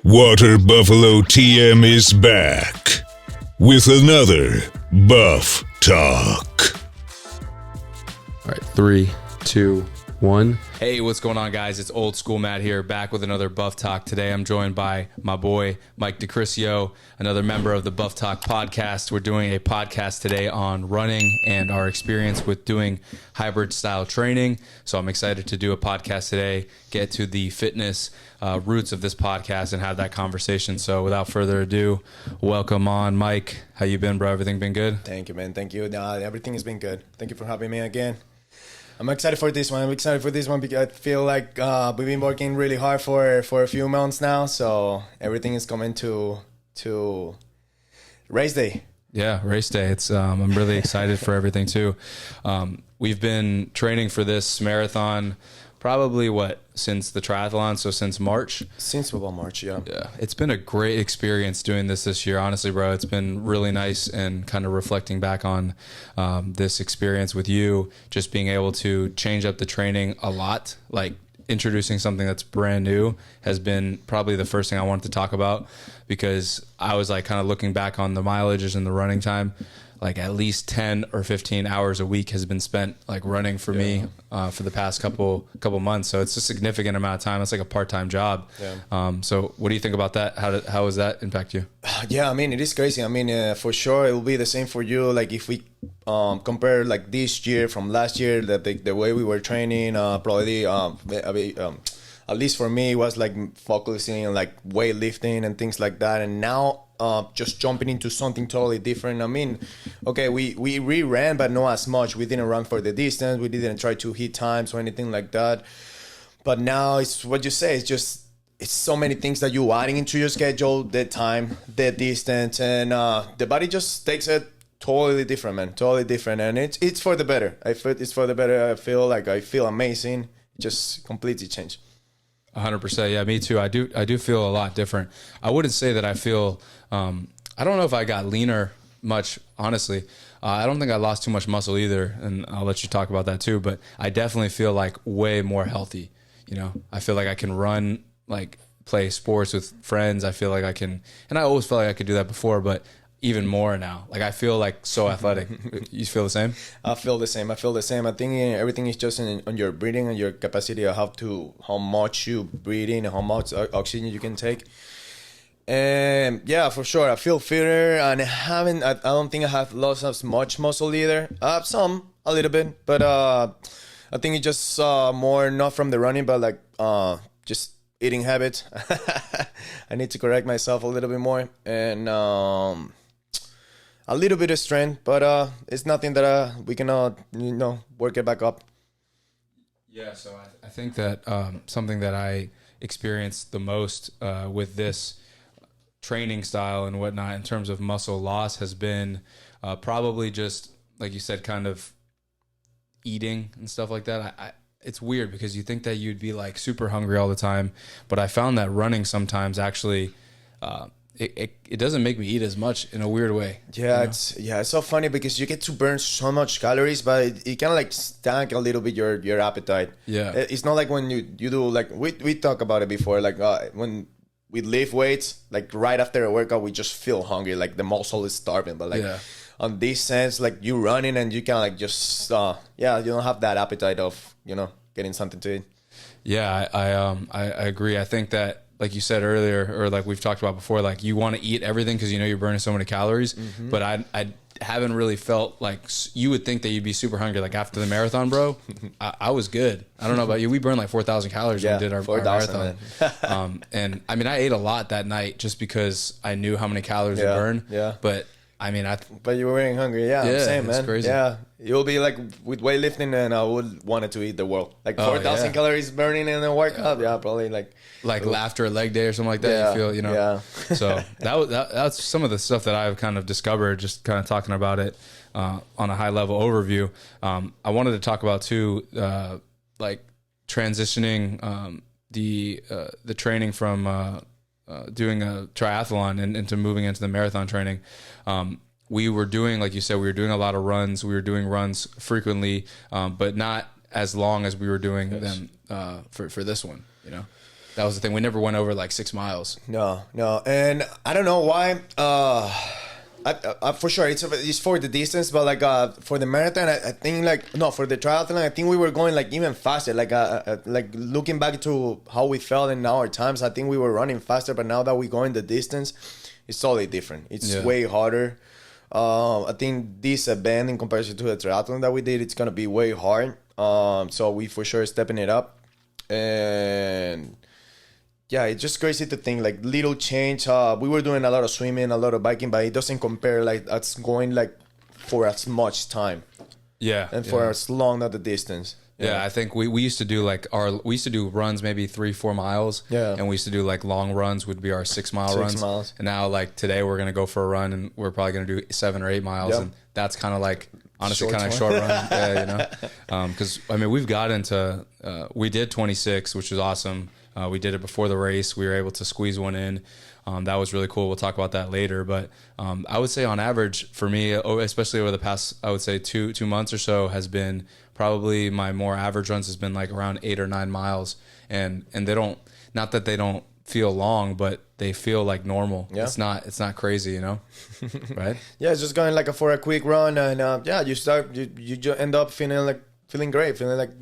Water Buffalo TM is back with another Buff Talk. All right, 3, 2, 1. Hey, what's going on, guys? It's Oldschoolmatt here, back with another Buff Talk. Today, I'm joined by my boy, Mike Criscio, another member of the Buff Talk podcast. We're doing a podcast today on running and our experience with doing hybrid style training. So I'm excited to do a podcast today, get to the fitness roots of this podcast and have that conversation. So without further ado, welcome on, Mike. How you been, bro? Everything been good? Thank you, man. Thank you. Everything has been good. Thank you for having me again. I'm excited for this one. Because I feel like we've been working really hard for a few months now. So everything is coming to race day. Yeah, race day. It's I'm really excited for everything too. We've been training for this marathon probably since the triathlon, so since March. Since about March, yeah. Yeah, it's been a great experience doing this year. Honestly, bro, it's been really nice, and kind of reflecting back on this experience with you, just being able to change up the training a lot, like introducing something that's brand new has been probably the first thing I wanted to talk about, because I was like kind of looking back on the mileages and the running time. Like at least 10 or 15 hours a week has been spent like running for me for the past couple months. So it's a significant amount of time. It's like a part-time job. Yeah. So what do you think about that? How does that impact you? Yeah, I mean, it is crazy. I mean, for sure, it will be the same for you. Like if we compare like this year from last year, the way we were training, probably at least for me, it was like focusing on like weightlifting and things like that. And now just jumping into something totally different. I mean, okay, we re-ran, but not as much. We didn't run for the distance. We didn't try to hit times or anything like that. But now it's what you say. It's so many things that you're adding into your schedule, the time, the distance, and the body just takes it totally different, man. Totally different. And it's for the better. It's for the better. I feel amazing. It just completely changed. 100%. Yeah, me too. I do feel a lot different. I wouldn't say that I feel, I don't know if I got leaner much, honestly. I don't think I lost too much muscle either, and I'll let you talk about that too, but I definitely feel like way more healthy. You know, I feel like I can run, like play sports with friends. I feel like I can, and I always felt like I could do that before, but even more now. Like I feel like so athletic. You feel the same? I feel the same. I think everything is just on your breathing and your capacity of how much you breathe in and how much oxygen you can take. And yeah, for sure, I feel fitter, and I don't think I have lost as much muscle either. I have some, a little bit, but I think it's just more not from the running, but like just eating habits. I need to correct myself a little bit more, and a little bit of strength, but it's nothing that we cannot, work it back up. Yeah, so I think that something that I experienced the most with this training style and whatnot in terms of muscle loss has been probably just, like you said, kind of eating and stuff like that. It's weird because you think that you'd be like super hungry all the time, but I found that running sometimes actually it doesn't make me eat as much in a weird way. Yeah, it's so funny because you get to burn so much calories, but it kind of like stank a little bit your appetite. Yeah, it's not like when you do like we talk about it before, like when we lift weights, like right after a workout, we just feel hungry, like the muscle is starving. But like on this sense, like you running and you can like just you don't have that appetite of getting something to eat. Yeah, I agree. I think that, like you said earlier, or like we've talked about before, like you want to eat everything because you're burning so many calories. Mm-hmm. But I haven't really felt like you would think that you'd be super hungry. Like after the marathon, bro, I was good. I don't know about you. We burned like 4,000 calories when we did our marathon. And I mean, I ate a lot that night just because I knew how many calories we burned. Yeah. But I mean, but you were getting hungry. Yeah, I'm saying, man. Crazy. Yeah, you'll be like with weightlifting, and I would want to eat the world. Like 4,000 calories burning in a workout. Yeah, probably like after a leg day or something like that. You feel, Yeah. So that's some of the stuff that I've kind of discovered, just kind of talking about it on a high level overview. I wanted to talk about too, like transitioning the training from doing a triathlon and into moving into the marathon training. We were doing, like you said, we were doing a lot of runs. We were doing runs frequently, but not as long as we were doing them for this one, That was the thing. We never went over like 6 miles. No, and I don't know why. For sure, it's for the distance, but like for the marathon, I think like no, for the triathlon, I think we were going like even faster. Like looking back to how we felt in our times, I think we were running faster. But now that we go in the distance, it's totally different. It's way harder. I think this event in comparison to the triathlon that we did, it's gonna be way hard. So we for sure stepping it up, and yeah, it's just crazy to think like little change. We were doing a lot of swimming, a lot of biking, but it doesn't compare like us going like for as much time. Yeah, and for as long at the distance. Yeah, I think we used to do like we used to do runs maybe 3-4 miles. Yeah, and we used to do like long runs would be our 6 mile runs. 6 miles. And now like today we're gonna go for a run and we're probably gonna do 7 or 8 miles, and that's kind of like honestly kind of short run. Yeah, you know, because I mean we've got into we did 26, which was awesome. We did it before the race. We were able to squeeze one in. That was really cool. We'll talk about that later. But I would say on average for me, especially over the past, I would say 2 months or so, has been probably my more average runs has been like around 8 or 9 miles. And they don't, not that they don't feel long, but they feel like normal. Yeah. It's not crazy, you know? Right? Yeah, it's just going like for a quick run, and you just end up feeling great, feeling like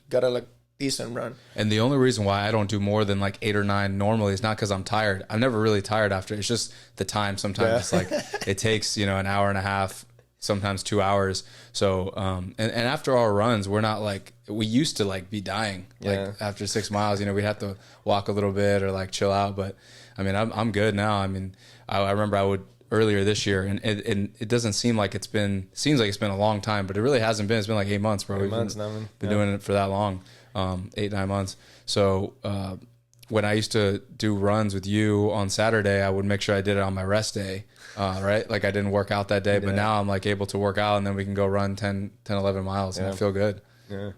got a like decent run. And the only reason why I don't do more than like 8 or 9 normally is not because I'm tired. I'm never really tired after. It's just the time. Sometimes it's like it takes an hour and a half, sometimes 2 hours. So and after our runs, we're not like we used to like be dying. Like after 6 miles, we'd have to walk a little bit or like chill out. But I mean, I'm good now. I mean, I remember I would earlier this year, and it doesn't seems like it's been a long time, but it really hasn't been. It's been like 8 months, bro. 8 months now. Been doing it for that long. 8-9 months. So when I used to do runs with you on Saturday, I would make sure I did it on my rest day, right? Like I didn't work out that day, but now I'm like able to work out, and then we can go run 10 11 miles, and I feel good. Yeah.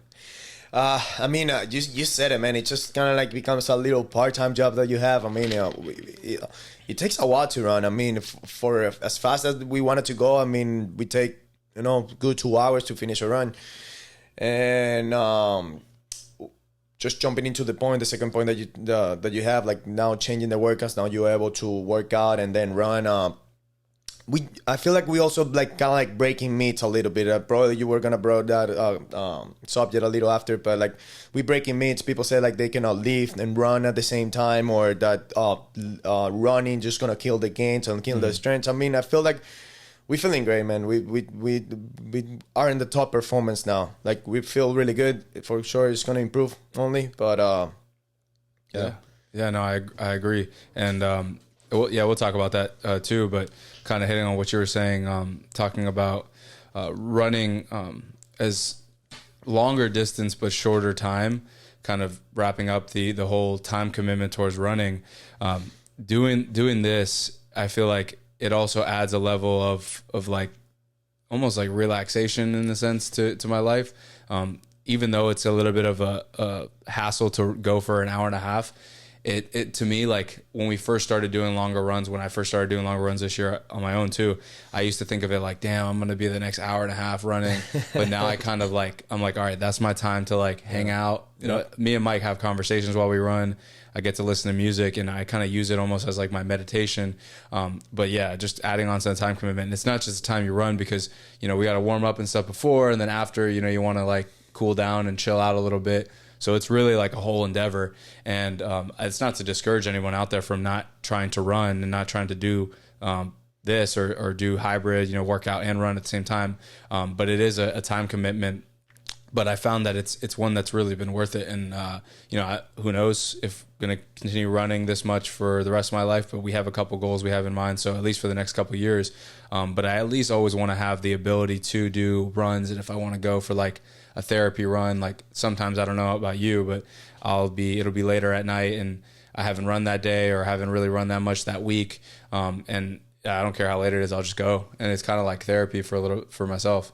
I mean, you said it, man. It just kind of like becomes a little part-time job that you have. I mean, it takes a while to run. I mean, for as fast as we wanted to go, I mean, we take good 2 hours to finish a run, and just jumping into the second point that you have, like now changing the workouts. Now you're able to work out and then run. I feel like we also like kind of like breaking meats a little bit. Probably you were gonna bring that subject a little after, but like we breaking meats. People say like they cannot lift and run at the same time, or that running just gonna kill the gains and kill the strength. I mean, I feel like we're feeling great, man. We are in the top performance now. Like we feel really good. For sure, it's gonna improve only, but yeah. No, I agree, and we'll talk about that too. But kind of hitting on what you were saying, talking about running as longer distance but shorter time, kind of wrapping up the whole time commitment towards running. Doing this, I feel like it also adds a level of like almost like relaxation in a sense to my life. Even though it's a little bit of a hassle to go for an hour and a half, it to me, like when we first started doing longer runs, when I first started doing longer runs this year on my own too, I used to think of it like, damn, I'm going to be the next hour and a half running. But now I kind of like, I'm like, all right, that's my time to like hang out. Me and Mike have conversations while we run. I get to listen to music, and I kind of use it almost as like my meditation. But yeah, just adding on to the time commitment. And it's not just the time you run, because, we got to warm up and stuff before, and then after, you want to like cool down and chill out a little bit. So it's really like a whole endeavor. And it's not to discourage anyone out there from not trying to run and not trying to do this or do hybrid, work out and run at the same time. But it is a time commitment. But I found that it's one that's really been worth it. And, who knows if I'm going to continue running this much for the rest of my life, but we have a couple goals we have in mind. So at least for the next couple of years. But I at least always want to have the ability to do runs. And if I want to go for like a therapy run, like sometimes, I don't know about you, but it'll be later at night and I haven't run that day or haven't really run that much that week. And I don't care how late it is, I'll just go. And it's kind of like therapy for myself.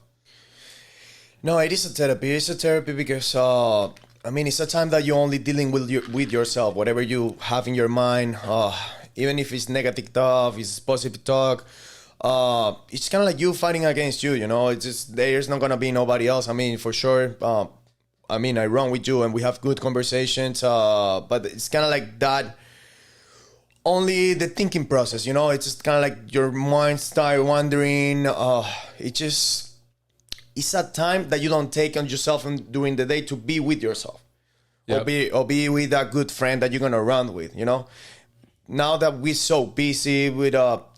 No, it is a therapy. It's a therapy because, it's a time that you're only dealing with yourself. Whatever you have in your mind, even if it's negative stuff, it's positive talk, it's kind of like you fighting against you, It's just, there's not going to be nobody else. I mean, for sure, I mean, I run with you and we have good conversations, but it's kind of like that. Only the thinking process, you know, it's just kind of like your mind start wandering. It's a time that you don't take on yourself during the day to be with yourself. Yep. Or be with a good friend that you're gonna run with, you know. Now that we're so busy with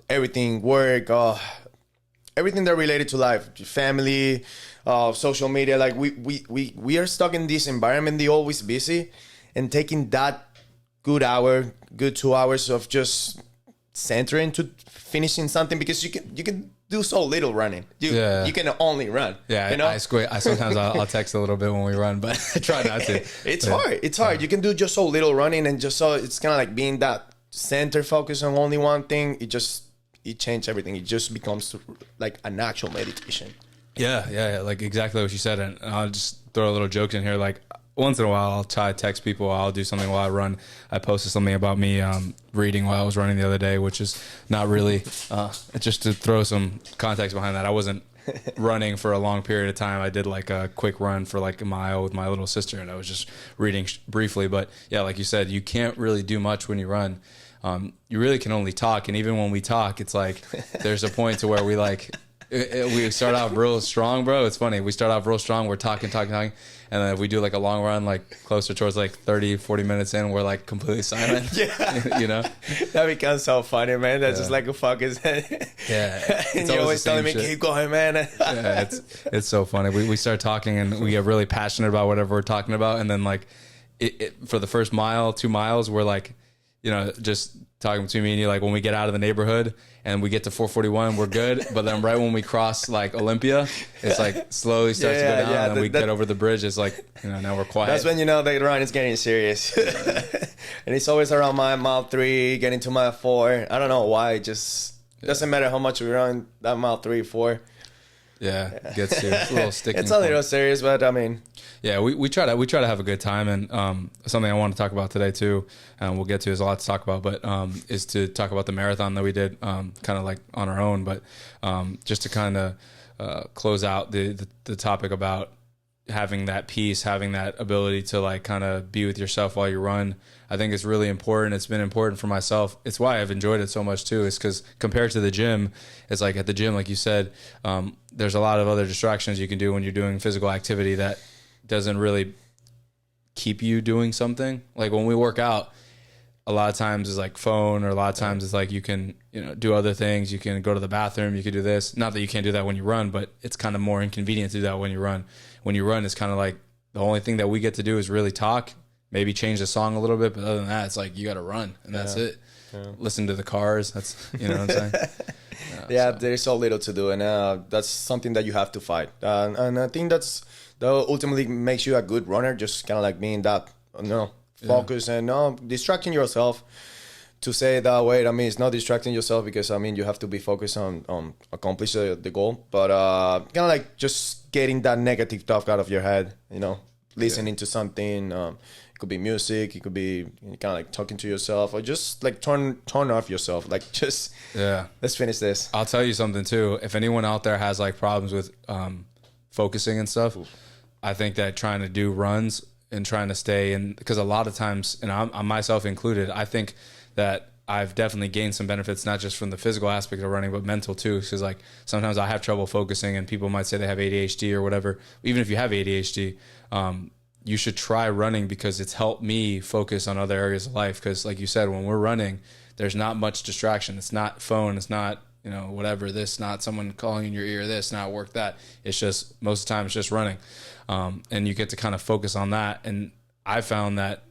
everything, work, everything that related to life, family, social media, like we are stuck in this environment. They always busy, and taking that good 2 hours of just centering to finishing something, because you can do so little running. You can only run. Yeah, you know? I sometimes I'll text a little bit when we run, but I try not to. It's hard. It's hard. You can do just so little running, and just so it's kind of like being that center focus on only one thing. It changed everything. It just becomes like an actual meditation. Yeah, like exactly what you said. And I'll just throw a little joke in here. Like once in a while, I'll try to text people. I'll do something while I run. I posted something about me reading while I was running the other day, which is not really just to throw some context behind that. I wasn't running for a long period of time. I did like a quick run for like a mile with my little sister, and I was just reading briefly. But yeah, like you said, you can't really do much when you run. You really can only talk, and even when we talk, it's like there's a point to where we start off real strong, bro. It's funny. We start off real strong. We're talking. And then if we do like a long run, like closer towards like 30, 40 minutes in, we're like completely silent. Yeah. You know? That becomes so funny, man. That's just like a focus. Yeah. And you're always telling me, keep going, man. Yeah, it's so funny. We start talking and we get really passionate about whatever we're talking about. And then like for the first mile, 2 miles, we're like, you know, just talking between me and you, like when we get out of the neighborhood and we get to 441, we're good. But then right when we cross like Olympia, it's like slowly starts to go down, and then we get over the bridge. It's like, you know, now we're quiet. That's when you know the run is getting serious. And it's always around mile 3, getting to mile 4. I don't know why. It just doesn't matter how much we run that mile 3, 4. Yeah, it gets to it's a little sticky. It's a little serious, but I mean, yeah, we try to have a good time, and something I want to talk about today too, and we'll get to, is a lot to talk about, but is to talk about the marathon that we did, kind of like on our own, but just to kind of close out the topic about having that peace, having that ability to like kind of be with yourself while you run. I think it's really important. It's been important for myself. It's why I've enjoyed it so much too, is because compared to the gym, it's like at the gym, like you said, there's a lot of other distractions you can do when you're doing physical activity that doesn't really keep you doing something. Like when we work out, a lot of times it's like phone, or a lot of times it's like you can, you know, do other things. You can go to the bathroom, you can do this. Not that you can't do that when you run, but it's kind of more inconvenient to do that when you run. When you run, it's kind of like the only thing that we get to do is really talk, maybe change the song a little bit, but other than that, it's like you got to run, and that's it. Yeah. Listen to the cars. That's, you know what I'm saying? So. There's so little to do, and that's something that you have to fight. And I think that ultimately makes you a good runner, just kind of like being that, focus and distracting yourself. To say it that way, I mean, it's not distracting yourself, because I mean, you have to be focused on accomplish the goal, but kind of like just getting that negative thought out of your head, you know, listening to something. It could be music, it could be kind of like talking to yourself, or just like turn off yourself, like just let's finish this. I'll tell you something too. If anyone out there has like problems with focusing and stuff, I think that trying to do runs and trying to stay in, because a lot of times, and I'm myself included, I think that I've definitely gained some benefits, not just from the physical aspect of running, but mental too. Because like sometimes I have trouble focusing, and people might say they have ADHD or whatever. Even if you have ADHD, you should try running, because it's helped me focus on other areas of life. Because like you said, when we're running, there's not much distraction. It's not phone. It's not, you know, whatever, this, not someone calling in your ear, this, not work, that. It's just, most of the time it's just running. And you get to kind of focus on that. And I found that,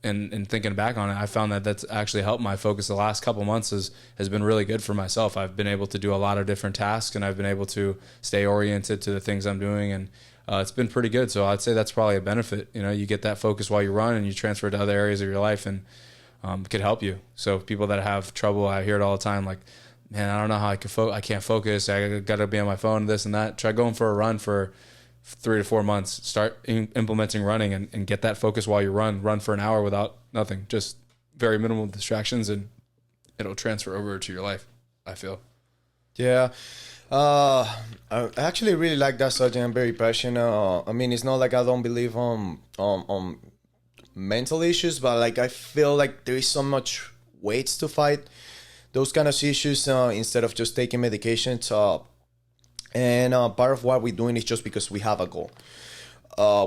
and thinking back on it, I found that that's actually helped my focus the last couple months has been really good for myself. I've been able to do a lot of different tasks, and I've been able to stay oriented to the things I'm doing, and it's been pretty good. So I'd say that's probably a benefit. You know, you get that focus while you run, and you transfer it to other areas of your life, and it could help you. So people that have trouble, I hear it all the time, like, man, I don't know how I can't focus. I got to be on my phone, this and that. Try going for a run for 3 to 4 months. Start implementing running, and get that focus while you run for an hour without nothing, just very minimal distractions, and it'll transfer over to your life, I feel. Yeah. I actually really like that subject. I'm very passionate. I mean, it's not like I don't believe on mental issues, but like I feel like there is so much ways to fight those kind of issues instead of just taking medications. And part of what we're doing is just because we have a goal.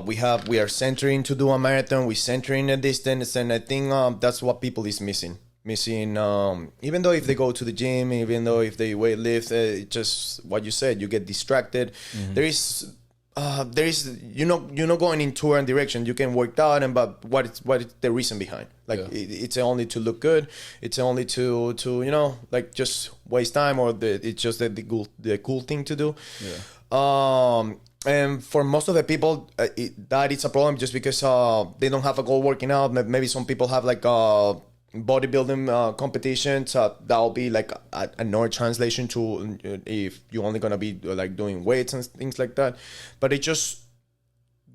We are centering to do a marathon. We're centering a distance, and I think that's what people is missing. Even though if they go to the gym, even though if they weight lift, just what you said, you get distracted. There is you're not going into one direction. You can work out, but what is the reason behind? Like it's only to look good. It's only to like just waste time, or it's just the cool thing to do. And for most of the people, that is a problem just because they don't have a goal working out. Maybe some people have like bodybuilding competitions. That'll be like another translation to if you're only gonna be like doing weights and things like that. But it's just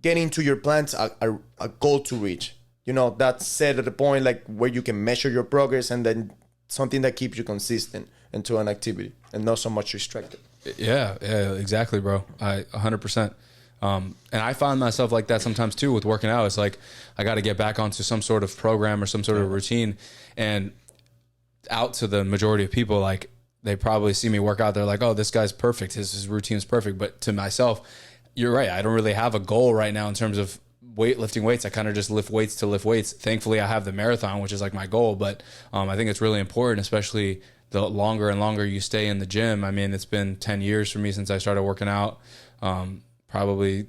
getting to your plans a goal to reach. That's set at the point like where you can measure your progress, and then something that keeps you consistent into an activity and not so much restricted. Yeah, exactly, bro. 100%. And I find myself like that sometimes too with working out. It's like I got to get back onto some sort of program or some sort of routine. And out to the majority of people, like they probably see me work out. They're like, "Oh, this guy's perfect. His routine is perfect." But to myself, you're right. I don't really have a goal right now in terms of lifting weights. I kind of just lift weights to lift weights. Thankfully, I have the marathon, which is like my goal. But I think it's really important, especially the longer and longer you stay in the gym. I mean, it's been 10 years for me since I started working out. Probably,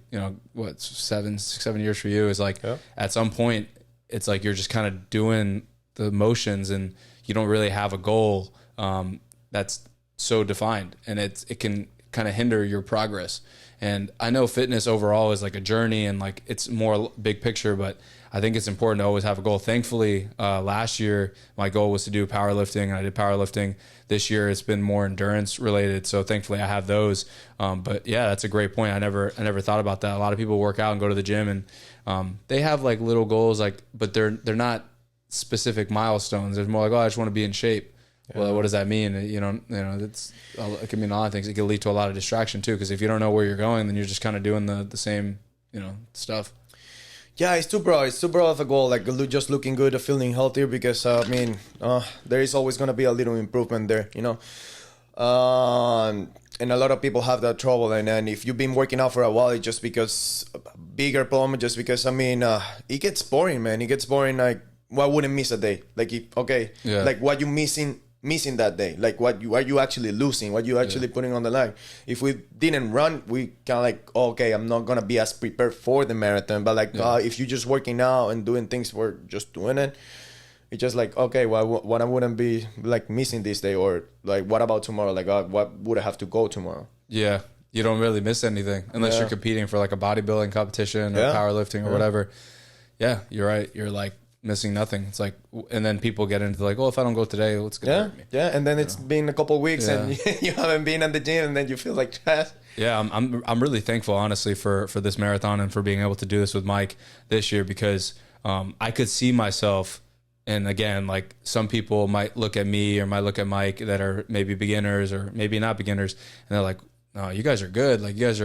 7 years for you is like at some point it's like you're just kind of doing the motions and you don't really have a goal that's so defined, and it can kind of hinder your progress. And I know fitness overall is like a journey and like it's more big picture, but I think it's important to always have a goal. Thankfully, last year my goal was to do powerlifting, and I did powerlifting. This year it's been more endurance related, so thankfully I have those. But yeah, that's a great point. I never thought about that. A lot of people work out and go to the gym, and they have like little goals, but they're not specific milestones. There's more like, I just want to be in shape. Well, what does that mean? It can mean a lot of things. It can lead to a lot of distraction too, because if you don't know where you're going, then you're just kind of doing the same, stuff. Yeah, it's too broad. It's too broad of a goal. Like just looking good or feeling healthier, because there is always gonna be a little improvement there, and a lot of people have that trouble. And if you've been working out for a while, it's just because bigger problem. Just because it gets boring, man. It gets boring. Like, why wouldn't miss a day? Like like what you missing that day, like what are you actually losing, what you actually putting on the line. If we didn't run, we kind of like, okay, I'm not gonna be as prepared for the marathon. But like if you're just working out and doing things for just doing it, it's just like, okay, well, what I wouldn't be like missing this day, or like what about tomorrow, like what would I have to go tomorrow? You don't really miss anything unless you're competing for like a bodybuilding competition or powerlifting or whatever. You're right. You're like missing nothing. It's like, and then people get into like, if I don't go today, what's gonna hurt me? And then it's been a couple of weeks and you haven't been at the gym, and then you feel like trash. I'm really thankful, honestly, for this marathon and for being able to do this with Mike this year, because I could see myself. And again, like some people might look at me or might look at Mike that are maybe beginners or maybe not beginners, and they're like, "No, you guys are good. Like you guys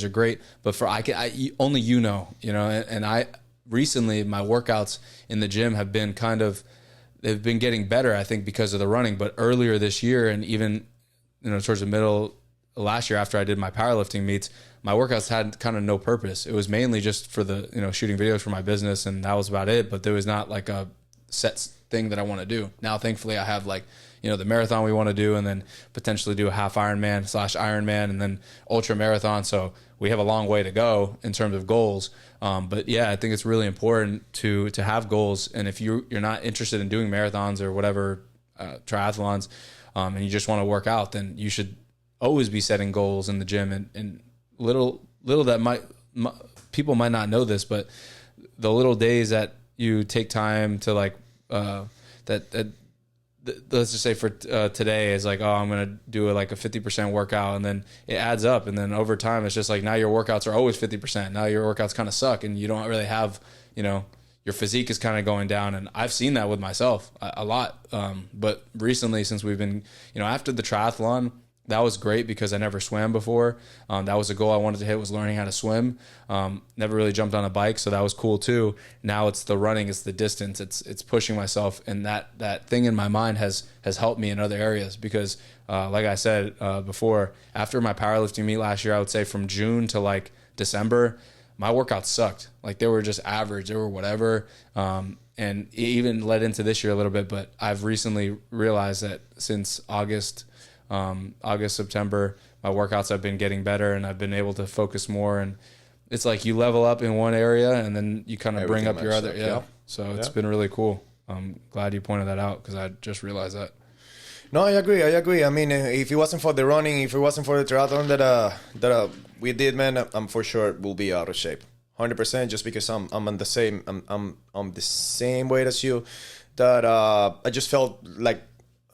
are great." But only and I recently my workouts in the gym have been they've been getting better, I think, because of the running. But earlier this year, and even towards the middle of last year, after I did my powerlifting meets, my workouts had kind of no purpose. It was mainly just for the shooting videos for my business, and that was about it. But there was not like a set thing that I want to do. Now, thankfully, I have like the marathon we want to do, and then potentially do a half Ironman / Ironman, and then ultra marathon. So we have a long way to go in terms of goals. But yeah, I think it's really important to have goals. And if you're not interested in doing marathons or whatever, triathlons, and you just want to work out, then you should always be setting goals in the gym. And little that people might not know this, but the little days that you take time to like, let's just say for today is like, I'm going to do like a 50% workout, and then it adds up. And then over time, it's just like, now your workouts are always 50%. Now your workouts kind of suck, and you don't really have, your physique is kind of going down. And I've seen that with myself a lot. But recently, since we've been, after the triathlon, that was great because I never swam before. That was a goal I wanted to hit, was learning how to swim. Never really jumped on a bike, so that was cool too. Now it's the running, it's the distance, it's pushing myself, and that thing in my mind has helped me in other areas because, like I said before, after my powerlifting meet last year, I would say from June to like December, my workouts sucked. Like they were just average, they were whatever. And it even led into this year a little bit, but I've recently realized that since August, September, my workouts have been getting better and I've been able to focus more. And it's like you level up in one area and then you kind of bring up your other. Yeah. So it's been really cool. I'm glad you pointed that out because I just realized that. No, I agree. I mean, if it wasn't for the running, if it wasn't for the triathlon that we did, man, I'm for sure will be out of shape. 100%, just because I'm on the same I'm the same weight as you. That I just felt like,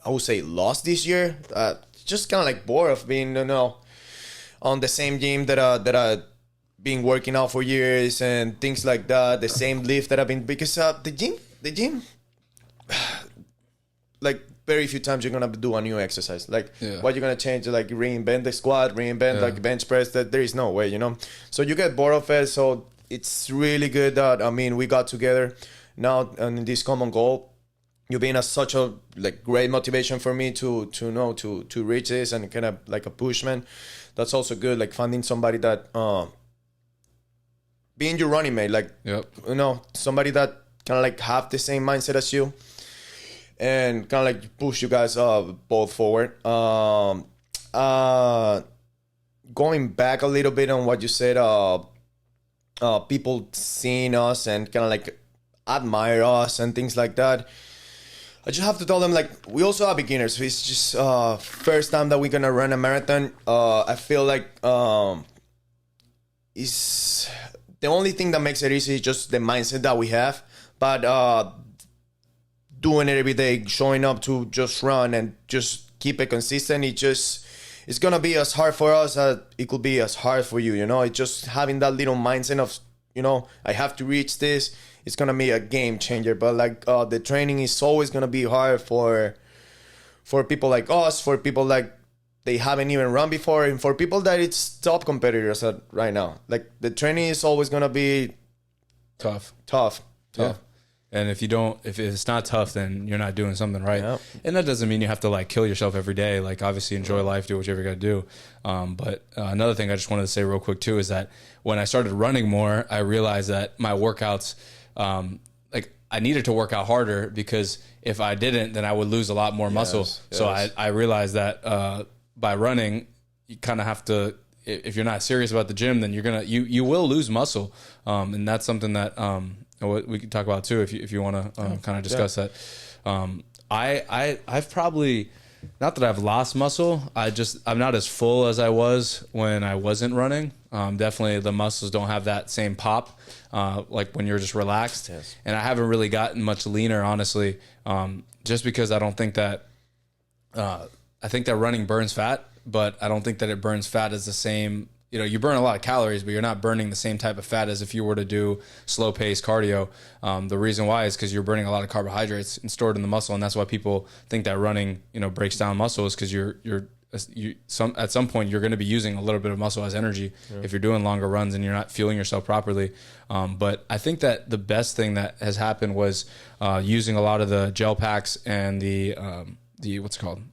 I would say, lost this year. Just kind of like bored of being, on the same gym that I been working out for years and things like that. The same lift that I've been, because the gym, like very few times you're gonna do a new exercise. Like what you're gonna change, like reinvent the squat, like bench press. That there is no way, So you get bored of it. So it's really good that we got together now and this common goal. You've been such a great motivation for me to reach this, and kind of like a push, man. That's also good. Like finding somebody that being your running mate, somebody that kind of like have the same mindset as you, and kind of like push you guys both forward. Going back a little bit on what you said, people seeing us and kind of like admire us and things like that. I just have to tell them, like, we also are beginners. It's just first time that we're gonna run a marathon. I feel like it's the only thing that makes it easy is just the mindset that we have. But doing it every day, showing up to just run and just keep it consistent, it's gonna be as hard for us as it could be as hard for you. It's just having that little mindset of, I have to reach this. It's gonna be a game changer. But like the training is always gonna be hard for people like us, for people like they haven't even run before, and for people that it's top competitors right now. Like the training is always gonna be tough. Yeah. And if it's not tough, then you're not doing something right. Yep. And that doesn't mean you have to like kill yourself every day. Like obviously enjoy life, do whatever you got to do. But another thing I just wanted to say real quick too is that when I started running more, I realized that my workouts, I needed to work out harder, because if I didn't, then I would lose a lot more muscle. Yes. So I realized that by running, you kind of have to, if you're not serious about the gym, then you will lose muscle. And that's something that we can talk about too if you want to kind of discuss that. I've probably, not that I've lost muscle, I'm not as full as I was when I wasn't running. Definitely the muscles don't have that same pop like when you're just relaxed. Yes. And I haven't really gotten much leaner, honestly, just because I don't think that I think that running burns fat, but I don't think that it burns fat as the same. You burn a lot of calories, but you're not burning the same type of fat as if you were to do slow pace cardio. The reason why is because you're burning a lot of carbohydrates and stored in the muscle. And that's why people think that running, breaks down muscle, is because at some point you're going to be using a little bit of muscle as energy if you're doing longer runs and you're not fueling yourself properly. But I think that the best thing that has happened was using a lot of the gel packs and the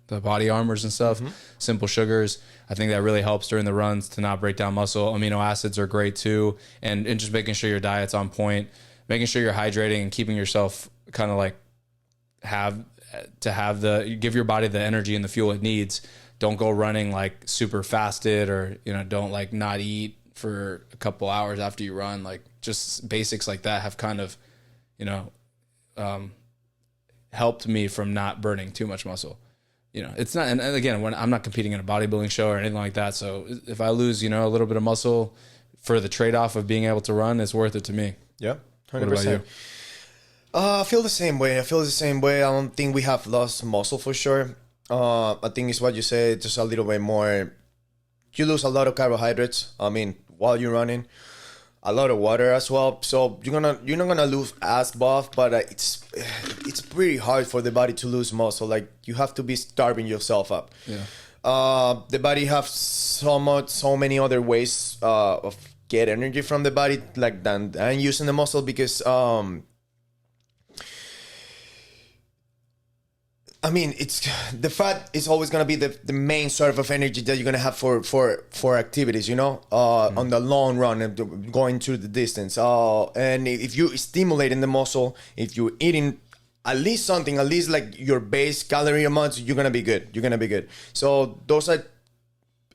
body armors and stuff, simple sugars. I think that really helps during the runs to not break down muscle. Amino acids are great too. And just making sure your diet's on point, making sure you're hydrating and keeping yourself kind of like give your body the energy and the fuel it needs. Don't go running like super fasted, or, don't like not eat for a couple hours after you run. Like just basics like that have kind of, helped me from not burning too much muscle. It's not, and again, when I'm not competing in a bodybuilding show or anything like that. So if I lose, a little bit of muscle for the trade-off of being able to run, it's worth it to me. Yeah. 100%. What about you? I feel the same way. I don't think we have lost muscle for sure. I think it's what you said, just a little bit more. You lose a lot of carbohydrates, while you're running. a lot of water as well. So you're not gonna lose as buff, but it's pretty hard for the body to lose muscle. Like you have to be starving yourself up. Yeah. The body have so many other ways of get energy from the body, like than using the muscle, because I mean, it's the fat is always gonna be the main source of energy that you're gonna have for activities, you know, on the long run and going through the distance. And if you stimulating the muscle, if you're eating at least something, at least like your base calorie amounts, you're gonna be good. You're gonna be good. So those are,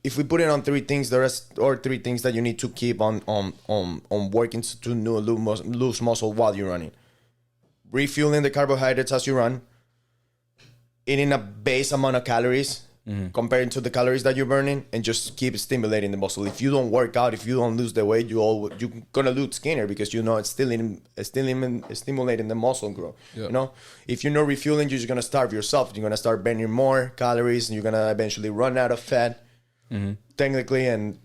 if we put it on three things, the rest or three things that you need to keep on working to lose muscle while you're running. Refueling the carbohydrates as you run. Eating a base amount of calories comparing to the calories that you're burning, and just keep stimulating the muscle. If you don't work out, if you don't lose the weight, you're gonna look skinnier because you know it's stimulating the muscle growth. Yep. You know, if you're not refueling, you're just gonna starve yourself. You're gonna start burning more calories, and you're gonna eventually run out of fat, technically, and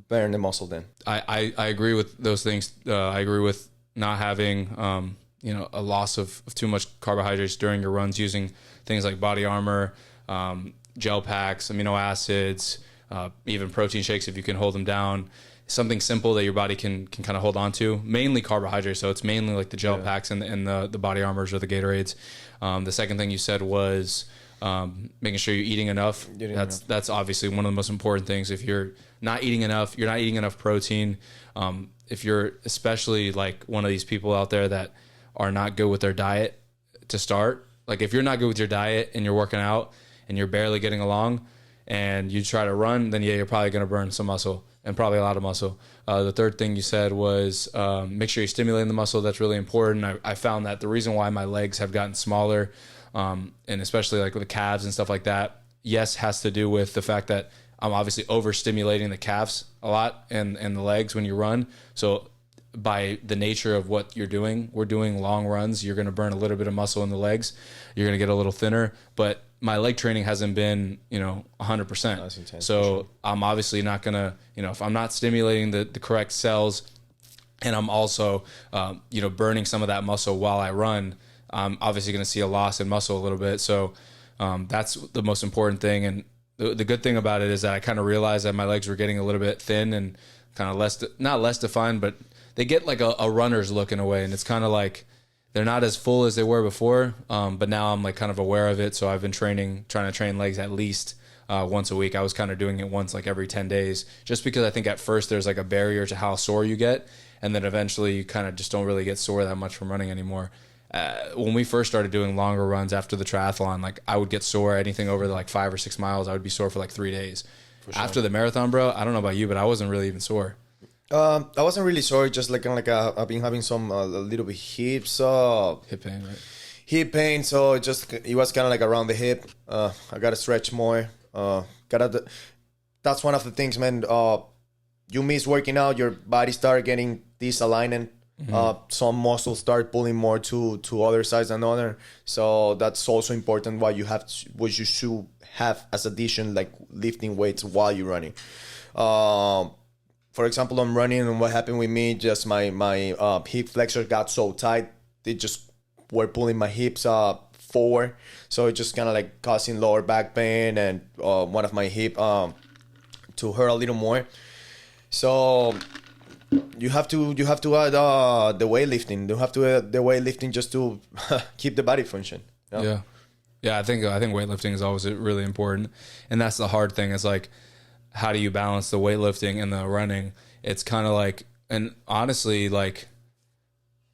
burn the muscle. Then I agree with those things. I agree with not having a loss of too much carbohydrates during your runs, using things like body armor, gel packs, amino acids, even protein shakes if you can hold them down. Something simple that your body can kind of hold on to. Mainly carbohydrates, so it's mainly like the gel packs and the body armors or the Gatorades. The second thing you said was making sure you're eating enough. That's obviously one of the most important things. If you're not eating enough, you're not eating enough protein. If you're especially like one of these people out there that are not good with their diet to start. Like if you're not good with your diet and you're working out and you're barely getting along and you try to run, then you're probably going to burn some muscle, and probably a lot of muscle. The third thing you said was make sure you're stimulating the muscle. That's really important. I found that the reason why my legs have gotten smaller, and especially like with the calves and stuff like that, has to do with the fact that I'm obviously overstimulating the calves a lot and the legs when you run. So by the nature of what you're doing, we're doing long runs, you're going to burn a little bit of muscle in the legs. You're going to get a little thinner, but my leg training hasn't been, 100%. That's intense, so sure. I'm obviously not going to, if I'm not stimulating the correct cells, and I'm also, burning some of that muscle while I run, I'm obviously going to see a loss in muscle a little bit. So that's the most important thing. And the good thing about it is that I kind of realized that my legs were getting a little bit thin and kind of not less defined, but they get like a runner's look in a way, and it's kind of like they're not as full as they were before. But now I'm like kind of aware of it, so I've been trying to train legs at least once a week. I was kind of doing it once like every 10 days, just because I think at first there's like a barrier to how sore you get, and then eventually you kind of just don't really get sore that much from running anymore. When we first started doing longer runs after the triathlon, like I would get sore anything over like 5 or 6 miles. I would be sore for like 3 days. Sure. After the marathon, bro, I don't know about you, but I wasn't really even sore. I wasn't really sore, just like kind of like I've been having some a little bit hip pain, right? Hip pain, so it was kind of like around the hip. I gotta stretch more. That's one of the things, man. You miss working out, your body start getting disalignment. Some muscles start pulling more to other sides than other. So that's also important. What you should have as addition, like lifting weights while you're running. For example, I'm running, and what happened with me, just my hip flexors got so tight, they just were pulling my hips forward. So it just kind of like causing lower back pain and one of my hip to hurt a little more. So you have to add the weightlifting. You have to add the weightlifting just to keep the body function. You know? Yeah. I think weightlifting is always really important, and that's the hard thing. Is like, how do you balance the weightlifting and the running? It's kind of like, and honestly, like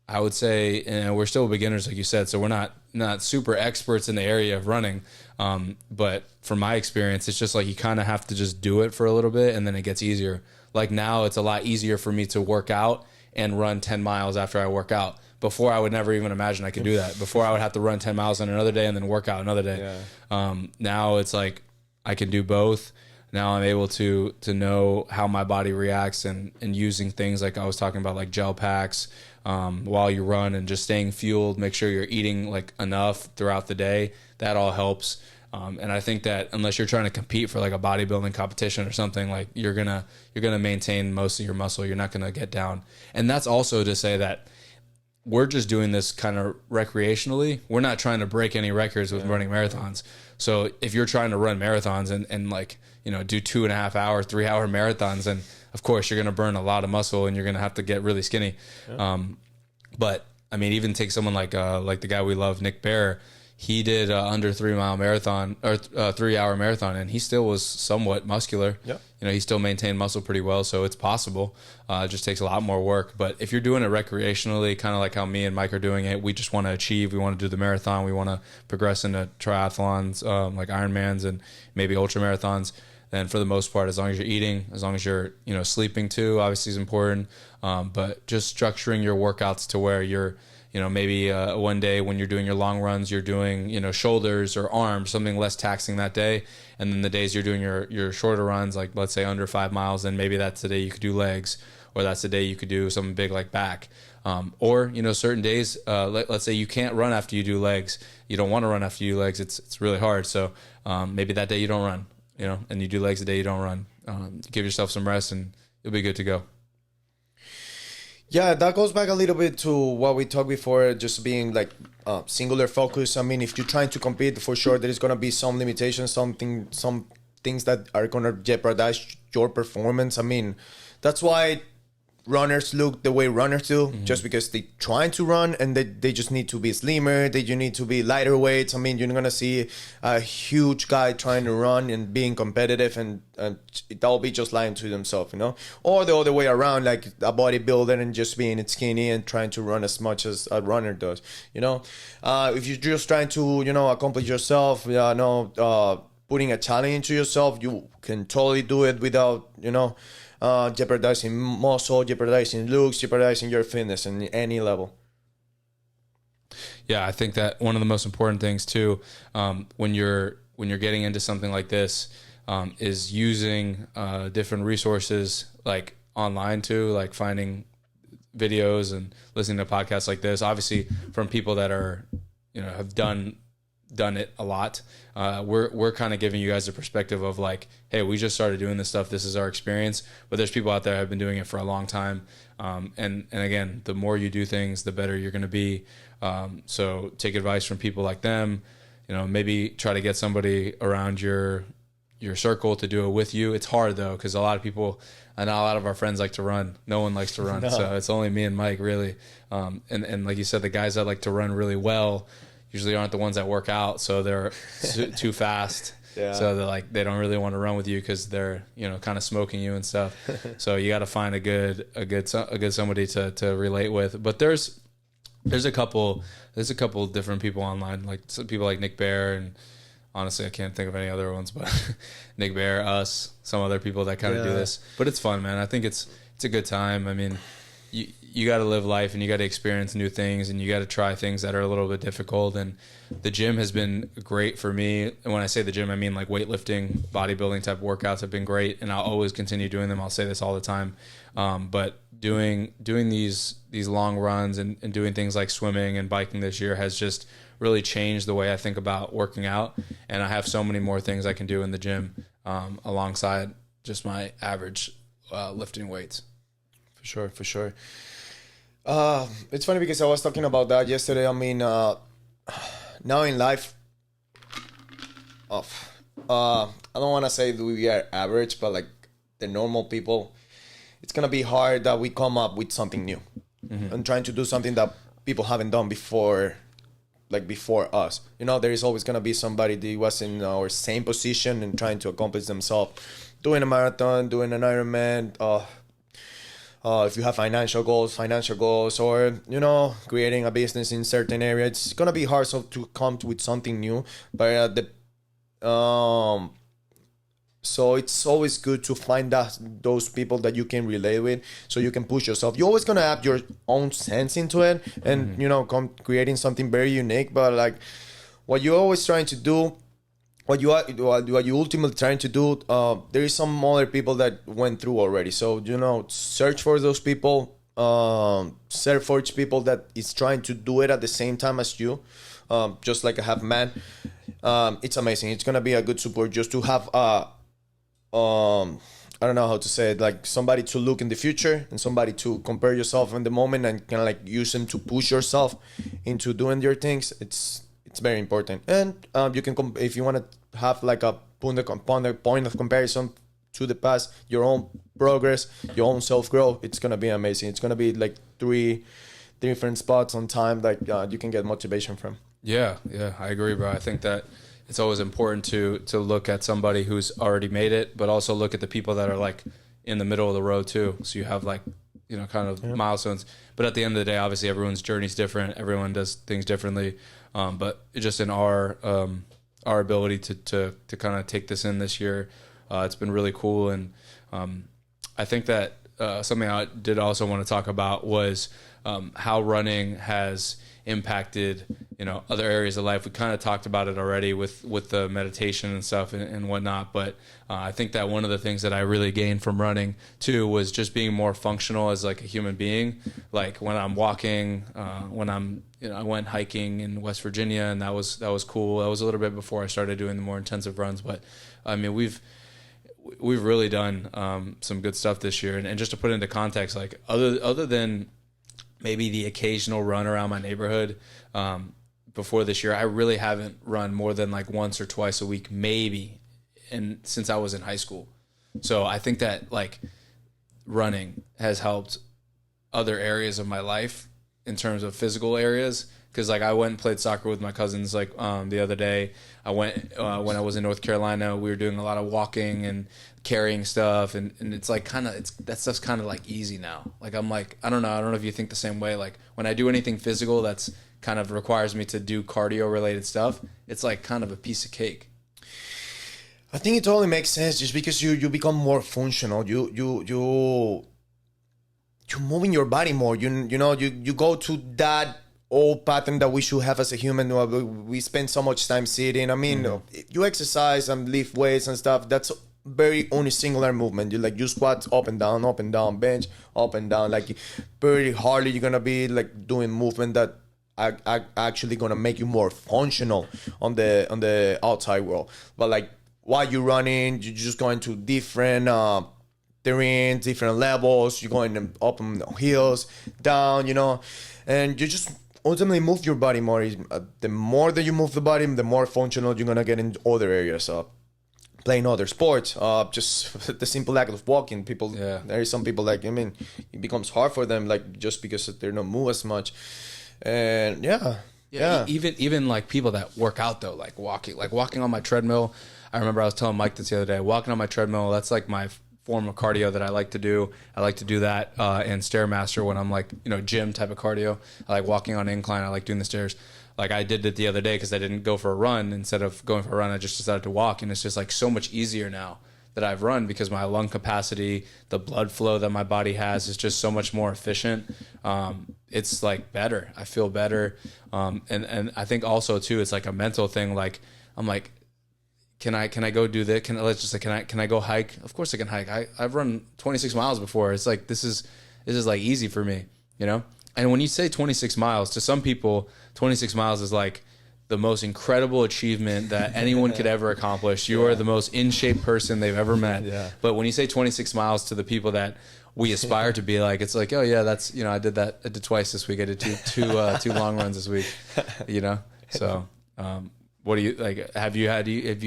I would say, we're still beginners, like you said, so we're not super experts in the area of running. But from my experience, it's just like you kind of have to just do it for a little bit, and then it gets easier. Like now, it's a lot easier for me to work out and run 10 miles after I work out. Before, I would never even imagine I could do that. Before, I would have to run 10 miles on another day and then work out another day. Yeah. Now it's like I can do both. Now I'm able to know how my body reacts, and using things like I was talking about, like gel packs while you run, and just staying fueled. Make sure you're eating like enough throughout the day. That all helps. And I think that unless you're trying to compete for like a bodybuilding competition or something, like you're gonna maintain most of your muscle. You're not gonna get down. And that's also to say that we're just doing this kind of recreationally. We're not trying to break any records with running marathons. So if you're trying to run marathons and like, you know, do 2.5 hour, 3 hour marathons, and of course you're going to burn a lot of muscle and you're going to have to get really skinny. But I mean, even take someone like the guy we love, Nick Bear. He did under 3 mile marathon or 3 hour marathon, and he still was somewhat muscular. Yeah. You know, he still maintained muscle pretty well, so it's possible. It just takes a lot more work. But if you're doing it recreationally, kind of like how me and Mike are doing it, we just want to achieve. We want to do the marathon. We want to progress into triathlons, like Ironmans and maybe ultra marathons. Then for the most part, as long as you're eating, as long as you're, you know, sleeping too, obviously is important. But just structuring your workouts to where you're, you know, maybe one day when you're doing your long runs, you're doing, you know, shoulders or arms, something less taxing that day. And then the days you're doing your shorter runs, like let's say under 5 miles, then maybe that's the day you could do legs, or that's the day you could do something big like back. Or, you know, certain days, let's say you can't run after you do legs. You don't want to run after you do legs. It's really hard. So maybe that day you don't run, you know, and you do legs the day you don't run. Give yourself some rest and you'll be good to go. Yeah, that goes back a little bit to what we talked before, just being like singular focus. I mean, if you're trying to compete, for sure there is going to be some limitations, some things that are going to jeopardize your performance. I mean, that's why runners look the way runners do, just because they trying to run and they just need to be slimmer, you need to be lighter weights. I mean, you're gonna see a huge guy trying to run and being competitive, and that'll be just lying to themselves, you know. Or the other way around, like a bodybuilder and just being skinny and trying to run as much as a runner does, you know. If you're just trying to, you know, accomplish yourself, putting a challenge into yourself, you can totally do it without, you know, jeopardizing muscle, jeopardizing looks, jeopardizing your fitness in any level. Yeah, I think that one of the most important things too, when you're getting into something like this, is using different resources like online too, like finding videos and listening to podcasts like this. Obviously, from people that are, you know, have done it a lot. We're kind of giving you guys a perspective of like, hey, we just started doing this stuff. This is our experience. But there's people out there that have been doing it for a long time. And again, the more you do things, the better you're going to be. So take advice from people like them. You know, maybe try to get somebody around your circle to do it with you. It's hard though, because a lot of people, and not a lot of our friends like to run. No one likes to run. No. So it's only me and Mike really. And like you said, the guys that like to run really well usually aren't the ones that work out, so they're too fast. Yeah. So they're like, they don't really want to run with you because they're, you know, kind of smoking you and stuff. So you got to find a good somebody to relate with. But there's a couple different people online, like some people like Nick Bear, and honestly I can't think of any other ones, but Nick Bear, us, some other people that kind of do this. But it's fun, man. I think it's a good time. I mean, you got to live life and you got to experience new things and you got to try things that are a little bit difficult. And the gym has been great for me. And when I say the gym, I mean like weightlifting, bodybuilding type workouts have been great. And I'll always continue doing them. I'll say this all the time. But doing these long runs and doing things like swimming and biking this year has just really changed the way I think about working out. And I have so many more things I can do in the gym alongside just my average lifting weights. For sure. It's funny because I was talking about that yesterday. I mean, now in life, I don't want to say that we are average, but like the normal people, it's going to be hard that we come up with something new and trying to do something that people haven't done before, like before us. You know, there is always going to be somebody that was in our same position and trying to accomplish themselves, doing a marathon, doing an Ironman, if you have financial goals, or, you know, creating a business in certain area, it's gonna be hard to come with something new. But so it's always good to find those people that you can relate with, so you can push yourself. You're always gonna have your own sense into it, and you know, creating something very unique. But like, what you're always trying to do, what you ultimately trying to do, there is some other people that went through already. So, you know, search for those people, search for people that is trying to do it at the same time as you, just like a half man. it's amazing. It's gonna be a good support just to have I don't know how to say it, like somebody to look in the future and somebody to compare yourself in the moment and kind of like use them to push yourself into doing your things. It's very important. And you can if you want to have like a point of comparison to the past, your own progress, your own self-growth, it's gonna be amazing. It's gonna be like 3 different spots on time that you can get motivation from. Yeah, I agree, bro. I think that it's always important to look at somebody who's already made it, but also look at the people that are like in the middle of the road too. So you have like, you know, kind of milestones. But at the end of the day, obviously everyone's journey is different. Everyone does things differently. But just in our ability to kind of take this in this year, it's been really cool. And I think that something I did also want to talk about was how running has impacted, you know, other areas of life. We kind of talked about it already with the meditation and stuff and whatnot, but I think that one of the things that I really gained from running too was just being more functional as like a human being. Like when I'm walking, when I'm, you know, I went hiking in West Virginia, and that was cool. That was a little bit before I started doing the more intensive runs, but I mean we've really done some good stuff this year. And just to put it into context, like other than maybe the occasional run around my neighborhood before this year, I really haven't run more than like once or twice a week, maybe, and since I was in high school. So I think that like running has helped other areas of my life in terms of physical areas. Because like I went and played soccer with my cousins like the other day. I went when I was in North Carolina. We were doing a lot of walking and carrying stuff, and it's like kind of that stuff's kind of like easy now. Like I'm like I don't know if you think the same way. Like when I do anything physical that's kind of requires me to do cardio related stuff, it's like kind of a piece of cake. I think it totally makes sense just because you become more functional. You're moving your body more. You go to that old pattern that we should have as a human. We spend so much time sitting. I mean, you exercise and lift weights and stuff. That's very only singular movement. You squat up and down, bench up and down. Like very hardly you're gonna be like doing movement that are actually gonna make you more functional on the outside world. But like while you're running, you're just going to different terrains, different levels. You're going up on the hills, down, and you just ultimately move your body more. The more that you move the body, the more functional you're gonna get in other areas. Playing other sports, just the simple act of walking. There is some people like, it becomes hard for them, like just because they don't move as much. And yeah. Even like people that work out though, like walking on my treadmill. I remember I was telling Mike this the other day. Walking on my treadmill, that's like my form of cardio that I like to do. I like to do that in Stairmaster when I'm like, gym type of cardio. I like walking on incline. I like doing the stairs. Like I did it the other day because I didn't go for a run. Instead of going for a run, I just decided to walk. And it's just like so much easier now that I've run because my lung capacity, the blood flow that my body has is just so much more efficient. It's like better. I feel better. And I think also too, it's like a mental thing. Like I'm like, can I go do this? Can I go hike? Of course I can hike. I've run 26 miles before. It's like, this is like easy for me, And when you say 26 miles, to some people, 26 miles is like the most incredible achievement that anyone could ever accomplish. You are the most in shape person they've ever met. Yeah. But when you say 26 miles to the people that we aspire to be like, it's like, oh yeah, that's, I did that. I did twice this week. I did two long runs this week, So, what do you like? Have you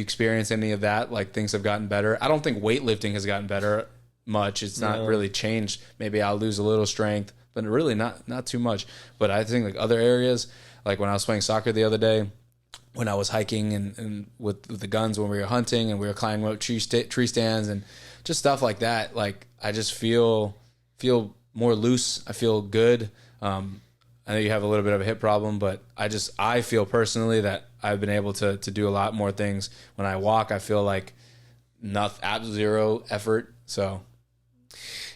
experienced any of that? Like things have gotten better. I don't think weightlifting has gotten better much. It's not really changed. Maybe I'll lose a little strength, but really not too much. But I think like other areas, like when I was playing soccer the other day, when I was hiking and with the guns, when we were hunting and we were climbing up tree stands and just stuff like that. Like I just feel more loose. I feel good. I know you have a little bit of a hip problem, but I feel personally that I've been able to do a lot more things. When I walk, I feel like zero effort. So,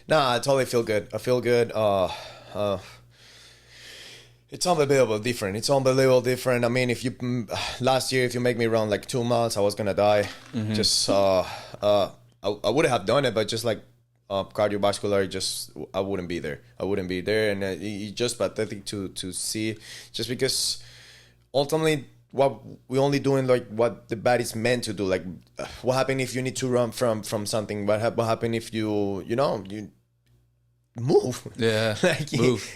I totally feel good. I feel good. It's unbelievable different. I mean, last year, if you make me run like 2 miles, I was gonna die. Mm-hmm. Just I would have done it, but just like cardiovascular, I wouldn't be there, and it's just pathetic to see, just because ultimately what we only doing like what the body's meant to do. Like, what happen if you need to run from something? What happen if you move? Yeah, Like move.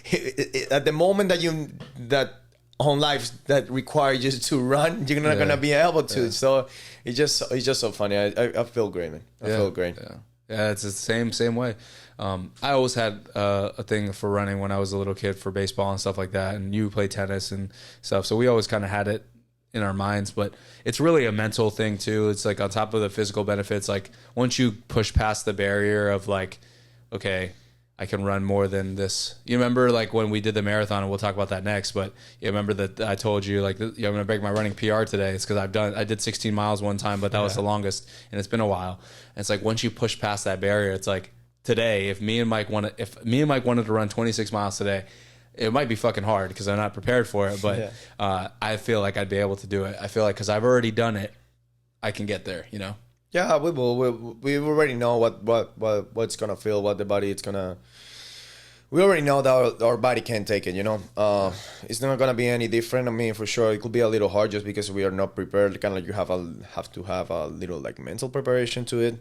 At the moment that on life that requires you to run, you're not gonna be able to. Yeah. So it's just so funny. I feel great, man. I feel great. Yeah, it's the same way. I always had a thing for running when I was a little kid for baseball and stuff like that. And you play tennis and stuff, so we always kind of had it in our minds. But it's really a mental thing too. It's like on top of the physical benefits, like once you push past the barrier of like, okay, I can run more than this. You remember like when we did the marathon, and we'll talk about that next, but you remember that I told you like, I'm going to break my running PR today. It's because I did 16 miles one time, but that was the longest, and it's been a while. And it's like, once you push past that barrier, it's like today, if me and Mike wanted to run 26 miles today, it might be fucking hard because I'm not prepared for it, but I feel like I'd be able to do it. I feel like, cause I've already done it, I can get there, you know? Yeah, we will. We already know what's gonna feel, what the body is gonna. We already know that our body can't take it. You know, it's not gonna be any different. I mean, for sure, it could be a little hard just because we are not prepared. Kind of like you have to have a little like mental preparation to it,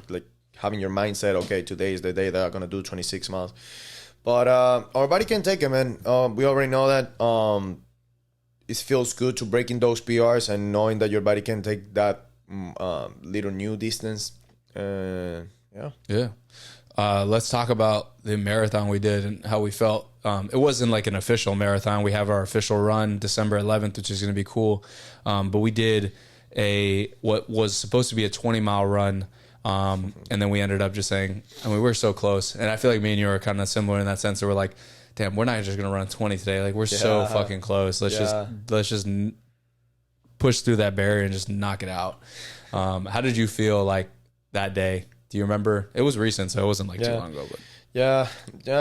like having your mindset. Okay, today is the day that I'm gonna do 26 miles. But our body can take it, man. We already know that. It feels good to breaking those PRs and knowing that your body can take that. Little new distance. Let's talk about the marathon we did and how we felt. It wasn't like an official marathon. We have our official run December 11th, which is going to be cool. But we did what was supposed to be a 20-mile run. And then we ended up just saying, I mean, we're so close. And I feel like me and you are kind of similar in that sense that we're like, damn, we're not just going to run 20 today. Like we're so fucking close. Let's just push through that barrier and just knock it out. How did you feel like that day? Do you remember? It was recent, so it wasn't like too long ago. But yeah,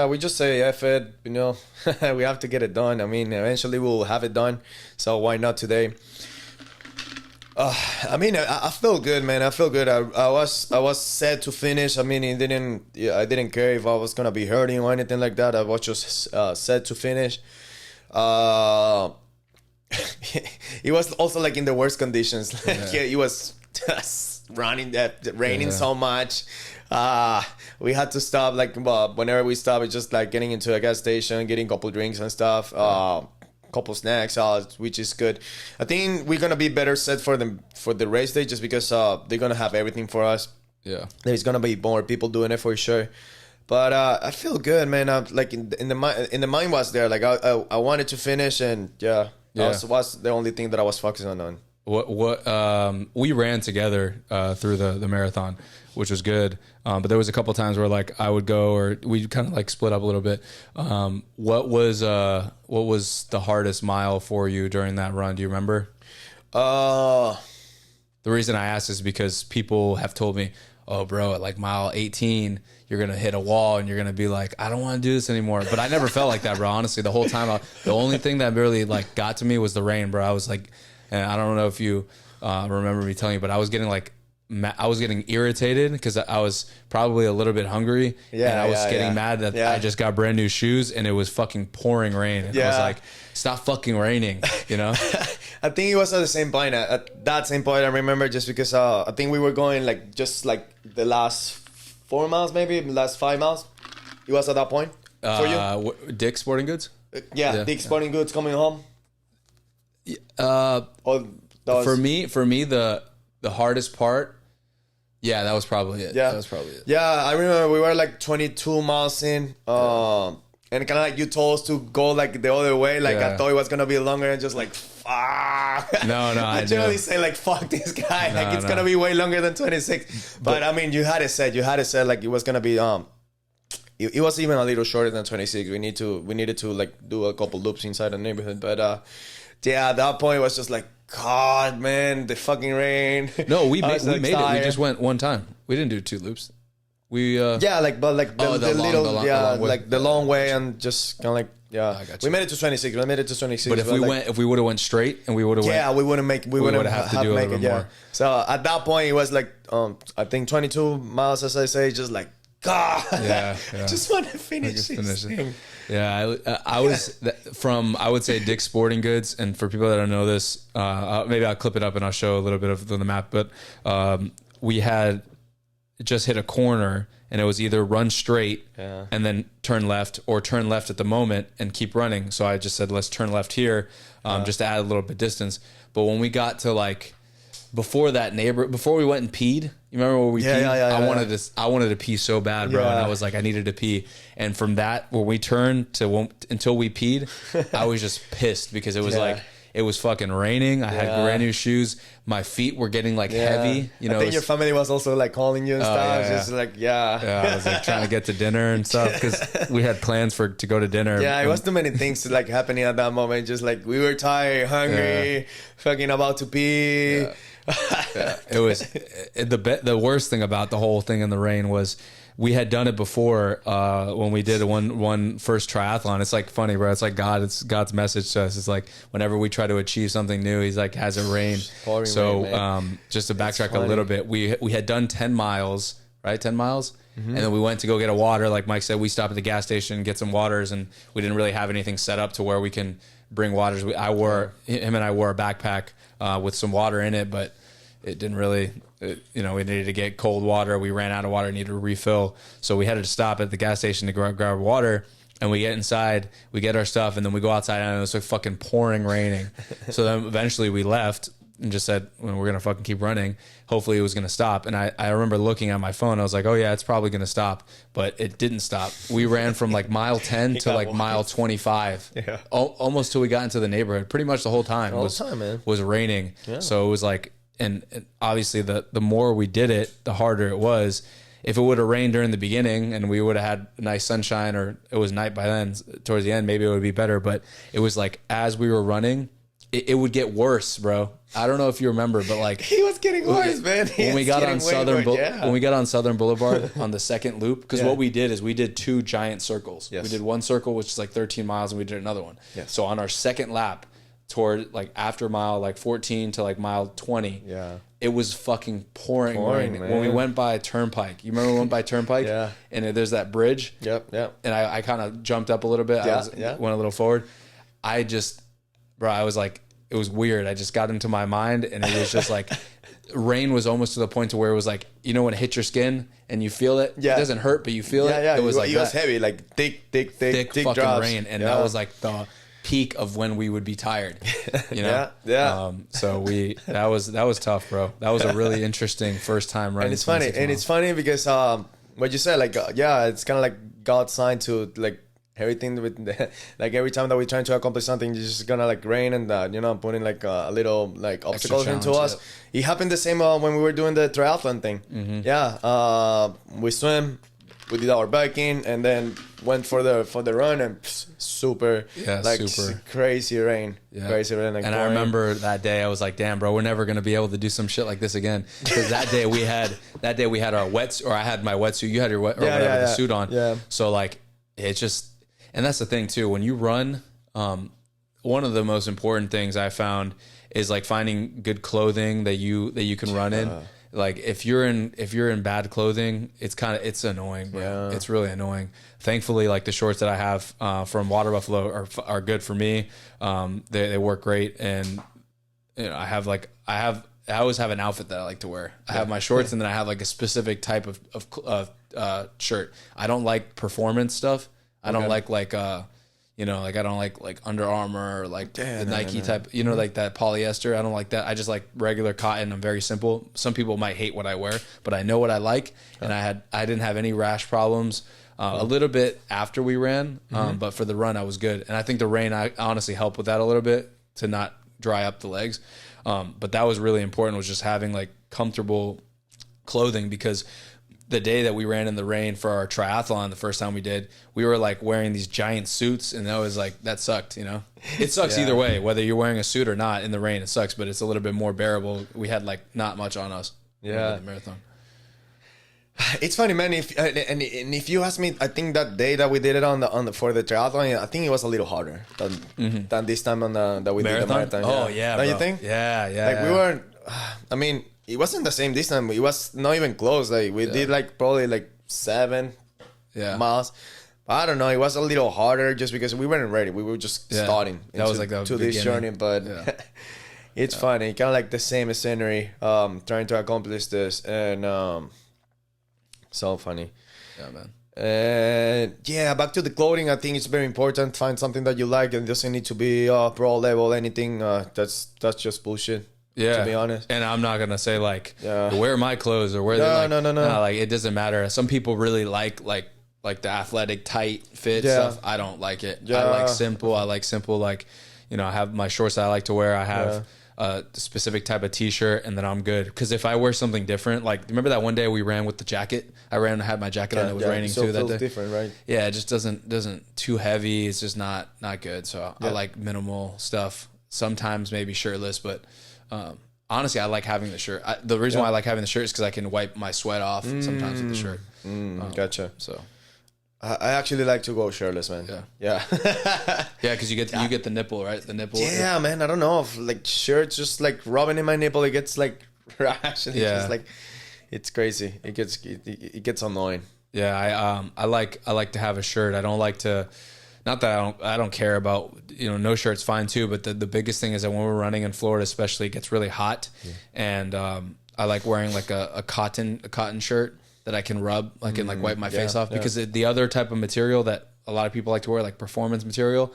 we just say F it, you know. We have to get it done. I mean, eventually we'll have it done, so why not today? I mean, I feel good, man. I feel good. I was set to finish. I mean, I didn't care if I was gonna be hurting or anything like that. I was just set to finish. It was also like in the worst conditions. Like it was just raining so much. We had to stop. Like whenever we stop, it's just like getting into a gas station, getting a couple drinks and stuff, couple snacks, which is good. I think we're gonna be better set for the race day, just because they're gonna have everything for us. Yeah, there's gonna be more people doing it for sure. But I feel good, man. Like in the mind was there. Like I wanted to finish, and that was the only thing that I was focusing on. We ran together through the marathon, which was good. But there was a couple times where like I would go, or we kind of like split up a little bit. What was the hardest mile for you during that run? Do you remember? The reason I asked is because people have told me, oh bro, at like mile 18, you're going to hit a wall and you're going to be like, I don't want to do this anymore. But I never felt like that, bro. Honestly, the whole time, the only thing that really like got to me was the rain, bro. I was like, and I don't know if you remember me telling you, but I was getting irritated because I was probably a little bit hungry, and I was getting mad that I just got brand new shoes and it was fucking pouring rain. And I was like, stop fucking raining, you know? I think it was at the same point. At that same point, I remember, just because I think we were going like just like the last 4 miles, maybe last 5 miles. It was at that point for you. Dick's Sporting Goods. Dick's Sporting Goods coming home. For me, the hardest part, that was probably it. That was probably it. Yeah, I remember we were like 22 miles in, and kind of like you told us to go like the other way. Like I thought it was gonna be longer, and just like fuck. No, I generally say like fuck this guy. Like it's gonna be way longer than 26. But I mean, you had it said like it was gonna be It was even a little shorter than 26. We needed to like do a couple loops inside the neighborhood, but at that point it was just like, God, man, the fucking rain. No, we made it. We just went one time. We didn't do 2 loops. We the long way, and just kind of like we made it to 26. We made it to 26. But if we would have went straight and we would have we wouldn't have to do a little more. So at that point it was like I think 22 miles, as I say, just like, God, Yeah. I just want to finish Just this finish it. thing. Yeah, I was from, I would say, Dick's Sporting Goods. And for people that don't know this, maybe I'll clip it up and I'll show a little bit of the map. But we had just hit a corner, and it was either run straight and then turn left, or turn left at the moment and keep running. So I just said, let's turn left here, just to add a little bit distance. But when we got to like before we went and peed, you remember where we peed? I wanted to pee so bad, bro. And I was like, I needed to pee. And from that, when we turned to until we peed, I was just pissed because it was like, it was fucking raining. I had brand new shoes. My feet were getting like heavy. You know, I think your family was also like calling you and stuff. Just like, I was like trying to get to dinner and stuff because we had plans to go to dinner. Yeah, it was too many things like happening at that moment. Just like we were tired, hungry, fucking about to pee. It was the worst thing about the whole thing in the rain was we had done it before when we did one first triathlon. It's like funny, bro. It's like it's God's message to us. It's like whenever we try to achieve something new, he's like, has it rained? So just to backtrack a little bit, we had done 10 miles, right? 10 miles. Mm-hmm. And then we went to go get a water. Like Mike said, we stopped at the gas station and get some waters, and we didn't really have anything set up to where we can bring waters. Him and I wore a backpack with some water in it, but it didn't really, we needed to get cold water. We ran out of water, needed to refill. So we had to stop at the gas station to grab water. And we get inside, we get our stuff, and then we go outside, and it was like fucking pouring, raining. So then eventually we left and just said, well, we're going to fucking keep running. Hopefully it was going to stop. And I remember looking at my phone. I was like, oh yeah, it's probably going to stop. But it didn't stop. We ran from like mile 10 to like mile 25. Yeah. Almost till we got into the neighborhood. Pretty much the whole time was raining. Yeah. So it was like, and obviously the more we did it, the harder it was. If it would have rained during the beginning and we would have had nice sunshine, or it was night by then, towards the end, maybe it would be better. But it was like, as we were running, it would get worse, bro. I don't know if you remember, but like he was getting worse, man. When we got on Southern Boulevard on the second loop, because what we did is we did 2 giant circles. Yes. We did one circle, which is like 13 miles, and we did another one. Yes. So on our second lap, toward like after mile like 14 to like mile 20, it was fucking pouring rain. Man. When we went by Turnpike, you remember we went by Turnpike? Yeah. And there's that bridge. Yep. And I kind of jumped up a little bit. Went a little forward. I was like, it was weird. I just got into my mind, and it was just like, rain was almost to the point to where it was like, when it hits your skin and you feel it, it doesn't hurt, but you feel it. Yeah, it was it was heavy, like thick fucking drops. Rain, and that was like the peak of when we would be tired. So that was tough, bro. That was a really interesting first time running. And it's funny because what you said, like it's kind of like God's sign to like everything with like every time that we're trying to accomplish something, it's just gonna like rain and putting like a little like obstacles into us. It happened the same when we were doing the triathlon thing. Mm-hmm. We swim, we did our biking, and then went for the run, and super crazy rain. Crazy rain. Like, and I remember that day I was like, damn, bro, we're never gonna be able to do some shit like this again. Because that day we had our wetsuit, or I had my wetsuit, you had your the suit on. Yeah. So like it's just. And that's the thing too. When you run, one of the most important things I found is like finding good clothing that you can run in. Like if you're in bad clothing, it's annoying, bro. Yeah. It's really annoying. Thankfully, like the shorts that I have from Water Buffalo are good for me. They work great, and I always have an outfit that I like to wear. I have my shorts, and then I have like a specific type of shirt. I don't like performance stuff. I don't like I don't like Under Armour or like the Nike type, like that polyester. I don't like that. I just like regular cotton. I'm very simple. Some people might hate what I wear, but I know what I like. And I didn't have any rash problems. A little bit after we ran, but for the run I was good. And I think the rain I honestly helped with that a little bit to not dry up the legs. But that was really important, was just having like comfortable clothing, because the day that we ran in the rain for our triathlon, the first time we were like wearing these giant suits, and that was like, that sucked, It sucks either way, whether you're wearing a suit or not in the rain, it sucks, but it's a little bit more bearable. We had like not much on us. The marathon. It's funny, man. If you ask me, I think that day that we did it for the triathlon, I think it was a little harder than this time that we did the marathon. Oh yeah, don't you think? Yeah. We weren't. I mean, it wasn't the same distance. It was not even close. Like we did like probably like 7 Yeah. miles. I don't know. It was a little harder just because we weren't ready. We were just starting That was like the to this journey, but it's funny. Kind of like the same scenery, trying to accomplish this, and so funny. Yeah, man. And back to the clothing. I think it's very important. Find something that you like, and it doesn't need to be pro level. Anything that's just bullshit. Yeah, to be honest. And I'm not gonna say like wear my clothes or wear no. Like it doesn't matter. Some people really like the athletic tight fit stuff. I don't like it. I like simple. Like, you know, I have my shorts that I like to wear. I have a specific type of t-shirt, and then I'm good. Because if I wear something different, like remember that one day we ran with the jacket? I had my jacket on. It was raining too that day. Different, right? Yeah, it just doesn't too heavy. It's just not good. So I like minimal stuff. Sometimes maybe shirtless, but honestly, I like having the shirt. The reason why I like having the shirt is because I can wipe my sweat off sometimes with the shirt. Gotcha. So I actually like to go shirtless, man. Yeah. Because you get the nipple, right? The nipple. Yeah, man. I don't know if like shirts just like rubbing in my nipple, it gets like actually just like it's crazy. It gets annoying. Yeah, I like to have a shirt. I don't like to. Not that I don't care about, you know, no shirt's fine too, but the biggest thing is that when we're running in Florida, especially, it gets really hot, and I like wearing like a cotton shirt that I can rub, like and like wipe my face off, because the other type of material that a lot of people like to wear, like performance material,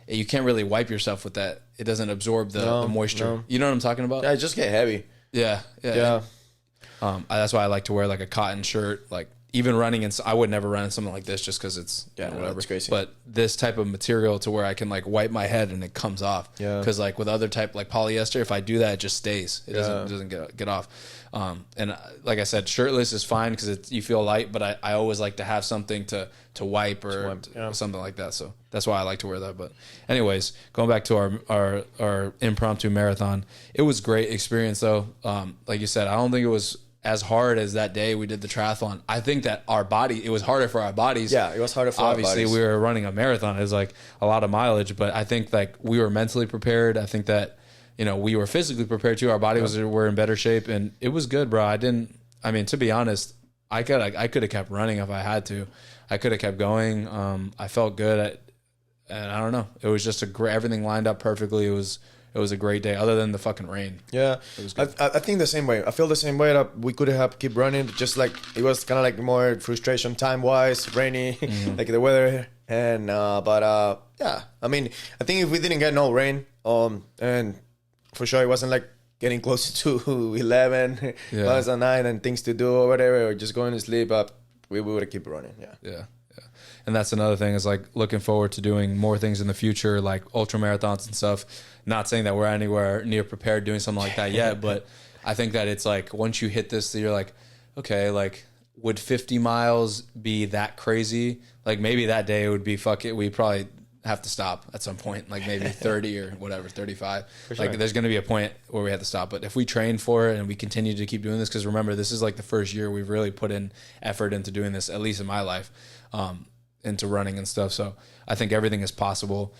you can't really wipe yourself with that. It doesn't absorb the moisture. No. You know what I'm talking about? Yeah, it just get heavy. Yeah. That's why I like to wear like a cotton shirt, like. Even running in, I would never run in something like this just because it's whatever. It's crazy. But this type of material to where I can like wipe my head and it comes off. Yeah. Because like with other type like polyester, if I do that, it just stays. It doesn't get off. And like I said, shirtless is fine because you feel light. But I always like to have something to wipe or something like that. So that's why I like to wear that. But anyways, going back to our impromptu marathon, it was great experience though. Like you said, I don't think it was as hard as that day we did the triathlon. I think that it was harder for our bodies. Yeah, it was harder for our bodies. Obviously, we were running a marathon. It was like a lot of mileage, but I think like we were mentally prepared. I think that, you know, we were physically prepared too. Our bodies were in better shape, and it was good, bro. To be honest, I could have kept running if I had to. I could have kept going. I felt good and I don't know. It was just everything lined up perfectly. It was a great day, other than the fucking rain. Yeah, I think the same way. I feel the same way that we could have keep running. Just like it was kind of like more frustration time wise, rainy, like the weather. And I mean, I think if we didn't get no rain, and for sure it wasn't like getting close to 11, plus a 9 and things to do or whatever, or just going to sleep. We would have keep running. Yeah. And that's another thing is like looking forward to doing more things in the future, like ultra marathons and stuff. Not saying that we're anywhere near prepared doing something like that yet, but I think that it's like once you hit this, you're like, okay, like would 50 miles be that crazy? Like maybe that day it would be fuck it. We probably have to stop at some point, like maybe 30 or whatever, 35. Sure. Like there's going to be a point where we have to stop. But if we train for it and we continue to keep doing this, because remember, this is like the first year we've really put in effort into doing this, at least in my life. Into running and stuff. So I think everything is possible,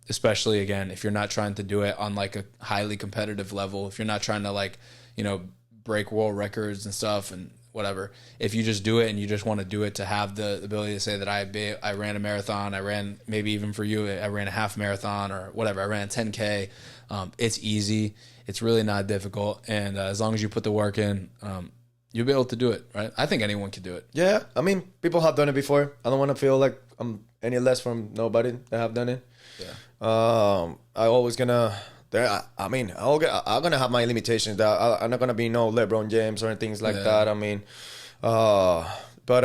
especially again, if you're not trying to do it on like a highly competitive level, if you're not trying to like, you know, break world records and stuff and whatever, if you just do it and you just want to do it to have the ability to say that I ran a marathon, I ran, maybe even for you, I ran a half marathon or whatever, I ran a 10K. It's easy. It's really not difficult. And as long as you put the work in, you'll be able to do it, right? I think anyone can do it. Yeah, I mean, people have done it before. I don't want to feel like I'm any less from nobody that have done it. Yeah. I always gonna. I'm gonna have my limitations. That I'm not gonna be no LeBron James or things like that. I mean, but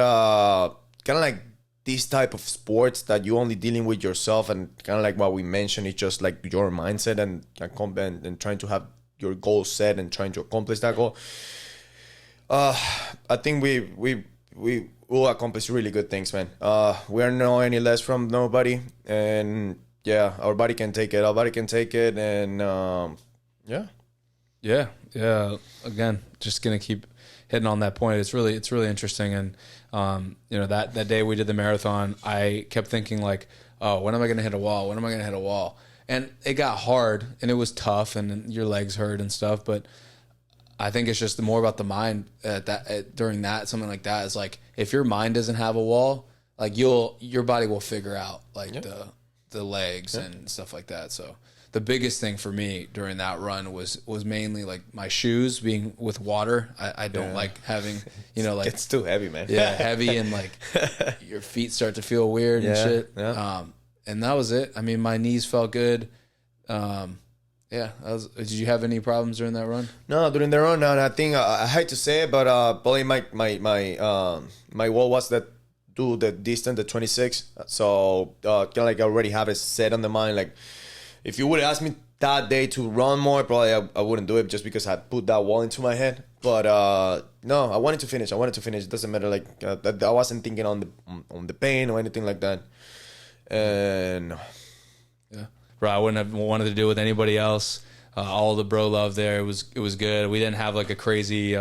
kind of like this type of sports that you only dealing with yourself, and kind of like what we mentioned, it's just like your mindset and trying to have your goal set and trying to accomplish that goal. I think we will accomplish really good things, man. We are no any less from nobody, and our body can take it. Our body can take it, and yeah. Again, just gonna keep hitting on that point. It's really interesting, and you know that day we did the marathon, I kept thinking like, oh, when am I gonna hit a wall? When am I gonna hit a wall? And it got hard, and it was tough, and your legs hurt and stuff, but I think it's just more about the mind during that, something like that is like, if your mind doesn't have a wall, like your body will figure out like the legs and stuff like that. So the biggest thing for me during that run was mainly like my shoes being with water. I don't like having, like it's too heavy, man. Yeah, heavy, and like your feet start to feel weird and shit. Yeah. And that was it. I mean, my knees felt good. Did you have any problems during that run? No, during the run, no. I think I hate to say it, but probably my wall was that do the distance, the 26. So kind of like I already have it set on the mind. Like, if you would ask me that day to run more, probably I wouldn't do it just because I put that wall into my head. But no, I wanted to finish. It doesn't matter. Like I wasn't thinking on the pain or anything like that. And yeah, bro, I wouldn't have wanted to do it with anybody else. All the bro love there. It was good. We didn't have like a crazy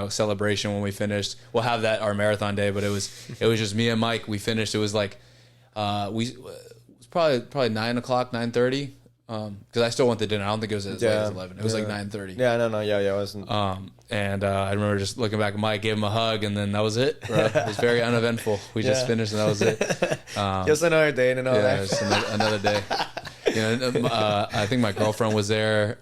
celebration when we finished. We'll have that our marathon day, but it was just me and Mike. We finished. It was like it was probably 9 o'clock, 9:30. Because I still went to dinner. I don't think it was as late as 11. It was like 9:30. Yeah, no, it wasn't. And I remember just looking back at Mike, gave him a hug, and then that was it. Bro. It was very uneventful. We just finished, and that was it. Just another day, and all that. Just another day. I think my girlfriend was there.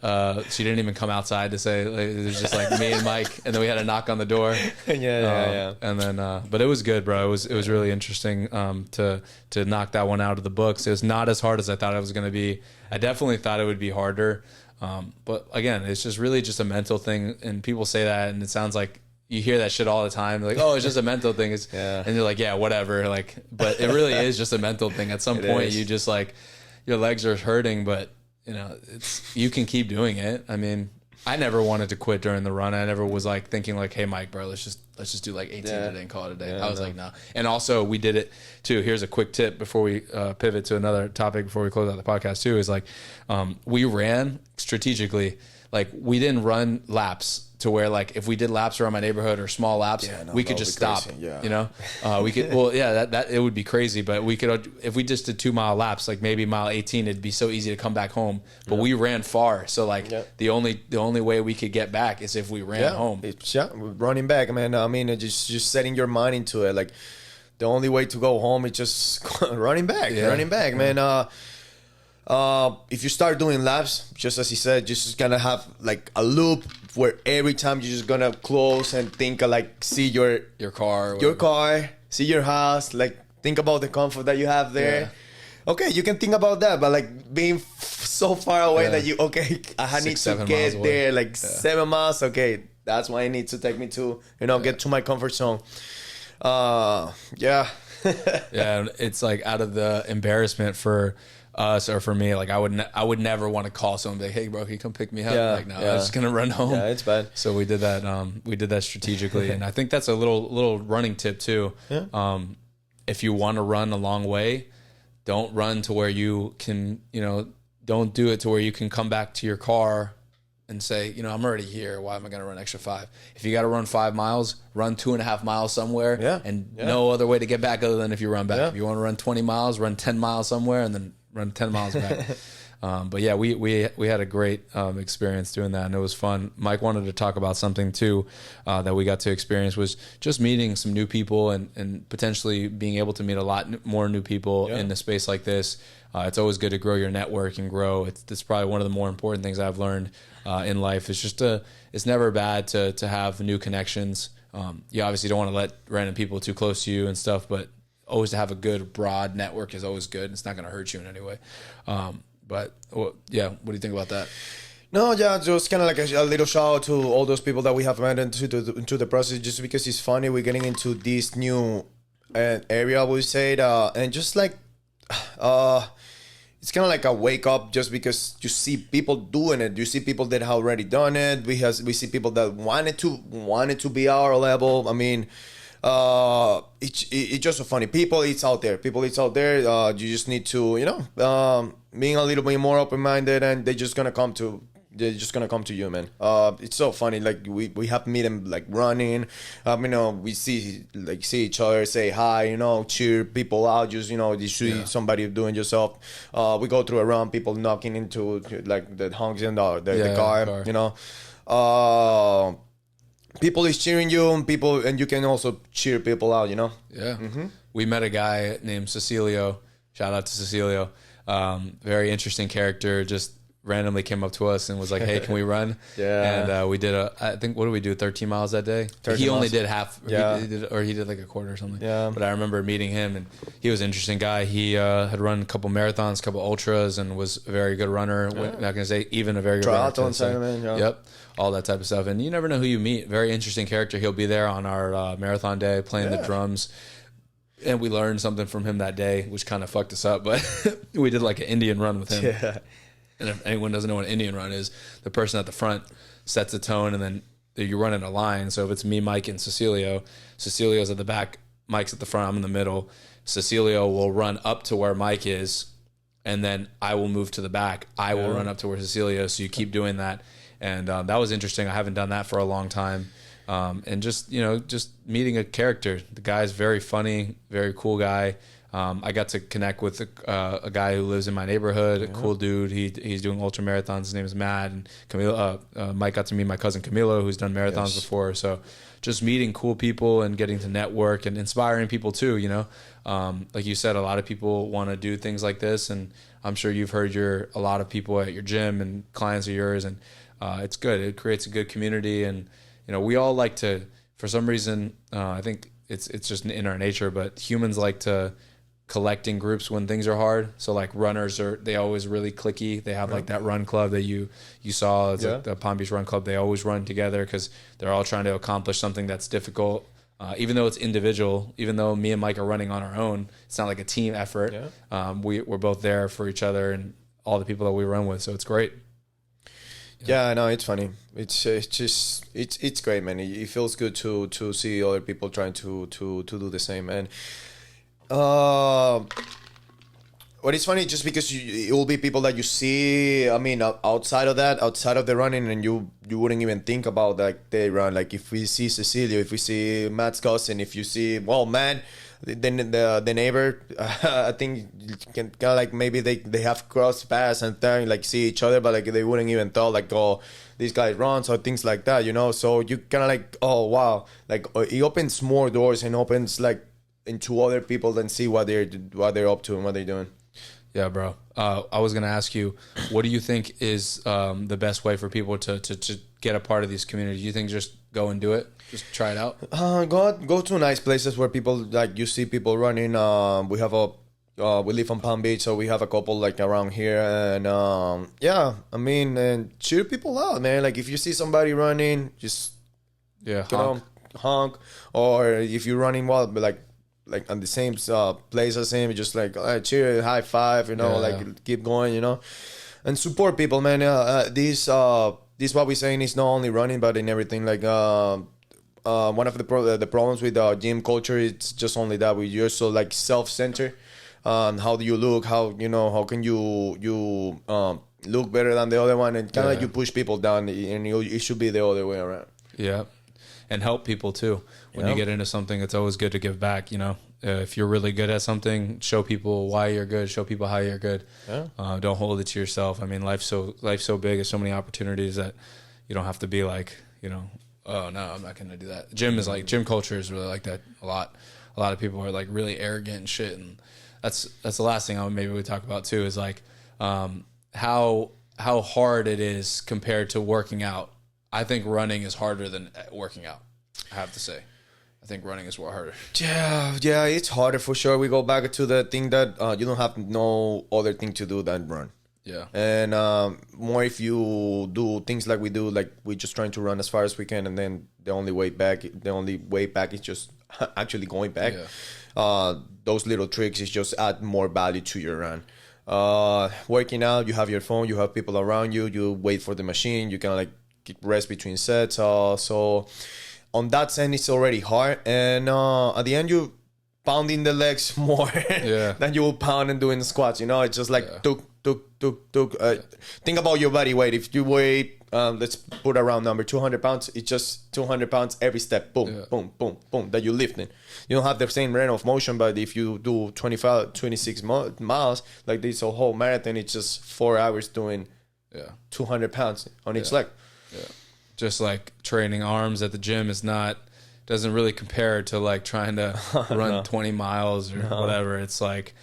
She didn't even come outside to say. Like, it was just like me and Mike, and then we had a knock on the door. Yeah. And then, but it was good, bro. It was really interesting to knock that one out of the books. It was not as hard as I thought it was going to be. I definitely thought it would be harder. But again, it's just really just a mental thing, and people say that, and it sounds like you hear that shit all the time. They're like, oh, it's just a mental thing. And you're like, yeah, whatever. Like, but it really is just a mental thing. At some point, you just like, your legs are hurting, but you can keep doing it. I mean, I never wanted to quit during the run. I never was like thinking like, hey, Mike, bro, let's just do like 18 today and call it a day. I was like, no. And also we did it too. Here's a quick tip before we pivot to another topic before we close out the podcast too, is like, we ran strategically. Like, we didn't run laps to where like if we did laps around my neighborhood or small laps, we could just stop. We could. Well, yeah, that it would be crazy, but we could, if we just did 2 mile laps, like maybe mile 18, it'd be so easy to come back home. But we ran far, so like the only way we could get back is if we ran home. Running back, man. I mean, just setting your mind into it. Like, the only way to go home is just running back. Running back, man. If you start doing laps, just as he said, just gonna have like a loop where every time you're just gonna close and think of like, see your car, see your house, like think about the comfort that you have there. Yeah. Okay, you can think about that, but like being so far away that I need to get there, like 7 miles. Okay, that's why I need to take me to, get to my comfort zone. Yeah, it's like out of the embarrassment for us or for me, like I would never want to call someone and be like, hey bro, can you come pick me up? I was just gonna run home. It's bad. So we did that strategically. And I think that's a little running tip too. If you want to run a long way, don't run to where you can, don't do it to where you can come back to your car and say, I'm already here. Why am I going to run extra 5? If you got to run 5 miles, run 2.5 miles somewhere, and no other way to get back other than if you run back. If you want to run 20 miles, run 10 miles somewhere, and then run 10 miles back. But yeah, we had a great experience doing that, and it was fun. Mike wanted to talk about something too that we got to experience, was just meeting some new people and potentially being able to meet a lot more new people in a space like this. It's always good to grow your network and grow. It's probably one of the more important things I've learned in life. It's just it's never bad to have new connections. You obviously don't want to let random people too close to you and stuff, but always to have a good broad network is always good. It's not going to hurt you in any way. But what do you think about that? No, just kind of like a little shout out to all those people that we have met into the process, just because it's funny. We're getting into this new area, we said, and just like, it's kind of like a wake up, just because you see people doing it. You see people that have already done it. We see people that wanted to be our level. I mean, it's just so funny. It's out there. You just need to, being a little bit more open-minded, and they're just gonna come to you, man. It's so funny. Like we have to meet them like running. We see each other, say hi, cheer people out. Just you see somebody doing yourself. We go through a run, people knocking into like the honks in the car. people is cheering you, and you can also cheer people out, you know? Yeah. We met a guy named Cecilio. Shout out to Cecilio. Very interesting character. Just randomly came up to us and was like, "Hey, can we run?" Yeah. And we did I think, what did we do? 13 miles that day. 13 He only miles. did half. Yeah. He did like a quarter or something. Yeah. But I remember meeting him, and he was an interesting guy. He had run a couple marathons, a couple ultras, and was a very good runner. Not gonna say even a very good runner. Triathlon Ironman, yeah. Yep. All that type of stuff. And you never know who you meet. Very interesting character. He'll be there on our marathon day playing the drums. And we learned something from him that day, which kind of fucked us up. But we did like an Indian run with him. Yeah. And if anyone doesn't know what an Indian run is, the person at the front sets the tone, and then you run in a line. So if it's me, Mike, and Cecilio's at the back, Mike's at the front, I'm in the middle. Cecilio will run up to where Mike is, and then I will move to the back. I will run up to where Cecilio is. So you keep doing that. And that was interesting. I haven't done that for a long time. And just meeting a character. The guy's very funny, very cool guy. I got to connect with a guy who lives in my neighborhood, a cool dude. He's doing ultra marathons. His name is Matt. And Camilo, Mike got to meet my cousin Camilo, who's done marathons before. So just meeting cool people and getting to network and inspiring people too, you know. Like you said, a lot of people want to do things like this, and I'm sure you've heard a lot of people at your gym and clients of yours, and it's good. It creates a good community, and you know, we all like to, for some reason, I think it's just in our nature, but humans like to collect in groups when things are hard. So like runners they always really clicky. They have like that run club that you saw. It's like the Palm Beach Run Club. They always run together because they're all trying to accomplish something that's difficult. Even though it's individual, even though me and Mike are running on our own, it's not like a team effort. We're both there for each other and all the people that we run with. So it's great. Yeah, no, it's funny. It's great, man. It feels good to see other people trying to do the same. And what is funny, just because it will be people that you see. I mean, outside of the running, and you wouldn't even think about like they run. Like if we see Cecilio, if we see Matt's cousin, if you see man. Then the neighbor, I think you can kind of like maybe they have crossed paths and then like see each other, but like they wouldn't even thought like, oh, this guy runs or things like that, you know. So you kind of like, oh wow, like it opens more doors and opens like into other people than see what they're up to and what they're doing. Yeah, bro. I was gonna ask you, what do you think is the best way for people to get a part of these communities? Do you think just go and do it? Just try it out? Go to nice places where people, like, you see people running. We have we live on Palm Beach, so we have a couple like around here, and I mean, and cheer people out, man. Like if you see somebody running, just honk, or if you're running like on the same place as him, just like cheer, high five, you know, like keep going, you know, and support people, man. This what we're saying is not only running, but in everything. Like one of the problems with gym culture, it's just only that you're so like self-centered. How do you look? How can you look better than the other one? And kind of like you push people down, and it should be the other way around. Yeah. And help people too. When you get into something, it's always good to give back. You know, if you're really good at something, show people why you're good. Show people how you're good. Yeah. Don't hold it to yourself. I mean, life's so big. There's so many opportunities that you don't have to be like, you know, oh no, I'm not going to do that. Gym culture is really like that a lot. A lot of people are like really arrogant and shit, and that's the last thing maybe we talk about too is like how hard it is compared to working out. I think running is harder than working out. I have to say, I think running is more harder. Yeah, it's harder for sure. We go back to the thing that you don't have no other thing to do than run. Yeah, and more if you do things like we do, like we're just trying to run as far as we can, and then the only way back is just actually going back. Yeah. Those little tricks is just add more value to your run. Working out, you have your phone, you have people around you, you wait for the machine, you can like rest between sets. So on that sense, it's already hard, and at the end you pounding the legs more than you will pound and doing the squats. You know, it's just like tuk. Think about your body weight. If you weigh, let's put around number 200 pounds, it's just 200 pounds every step. Boom, boom, boom, boom, that you're lifting. You don't have the same range of motion, but if you do 26 miles, like this whole marathon, it's just 4 hours doing 200 pounds on each leg. Yeah. just like training arms at the gym is doesn't really compare to like trying to run 20 miles or whatever. It's like,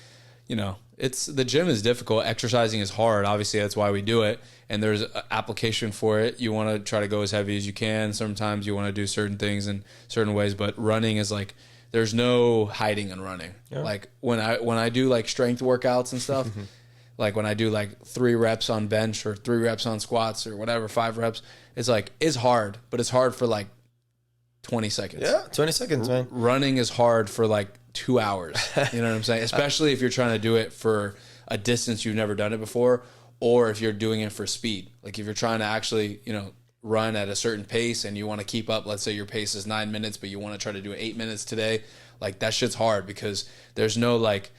you know, the gym is difficult. Exercising is hard. Obviously, that's why we do it. And there's an application for it. You want to try to go as heavy as you can. Sometimes you want to do certain things in certain ways, but running is like, there's no hiding in running. Yeah. Like when I do like strength workouts and stuff, like when I do like 3 reps on bench or 3 reps on squats or whatever, 5 reps, it's hard, but it's hard for like 20 seconds. Yeah, 20 seconds, man. Running is hard for like 2 hours. You know what I'm saying? Especially if you're trying to do it for a distance you've never done it before, or if you're doing it for speed. Like if you're trying to actually, you know, run at a certain pace and you want to keep up, let's say your pace is 9 minutes, but you want to try to do 8 minutes today, like that shit's hard because there's no like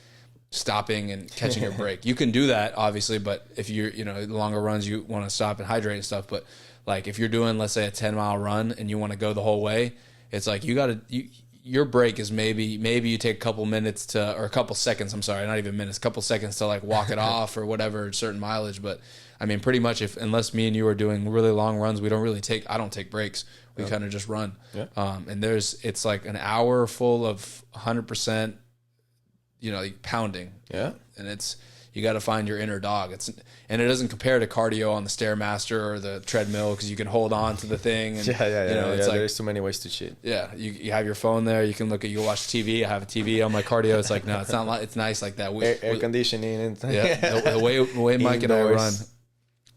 stopping and catching your break. You can do that obviously, but if you're, you know, longer runs, you want to stop and hydrate and stuff. But like if you're doing, let's say a 10-mile run and you want to go the whole way, it's like your break is maybe you take a couple minutes or a couple seconds, I'm sorry, not even minutes, a couple seconds to like walk it off or whatever, certain mileage. But I mean, pretty much unless me and you are doing really long runs, I don't take breaks. We kind of just run. Yeah. And it's like an hour full of 100%, you know, like pounding. Yeah. And you got to find your inner dog. And it doesn't compare to cardio on the Stairmaster or the treadmill because you can hold on to the thing. And, you know, it's like, there's too many ways to cheat. Yeah, you have your phone there. You can watch TV. I have a TV on my cardio. It's like, no, it's not. It's nice like that. Air conditioning and the way Mike and I run.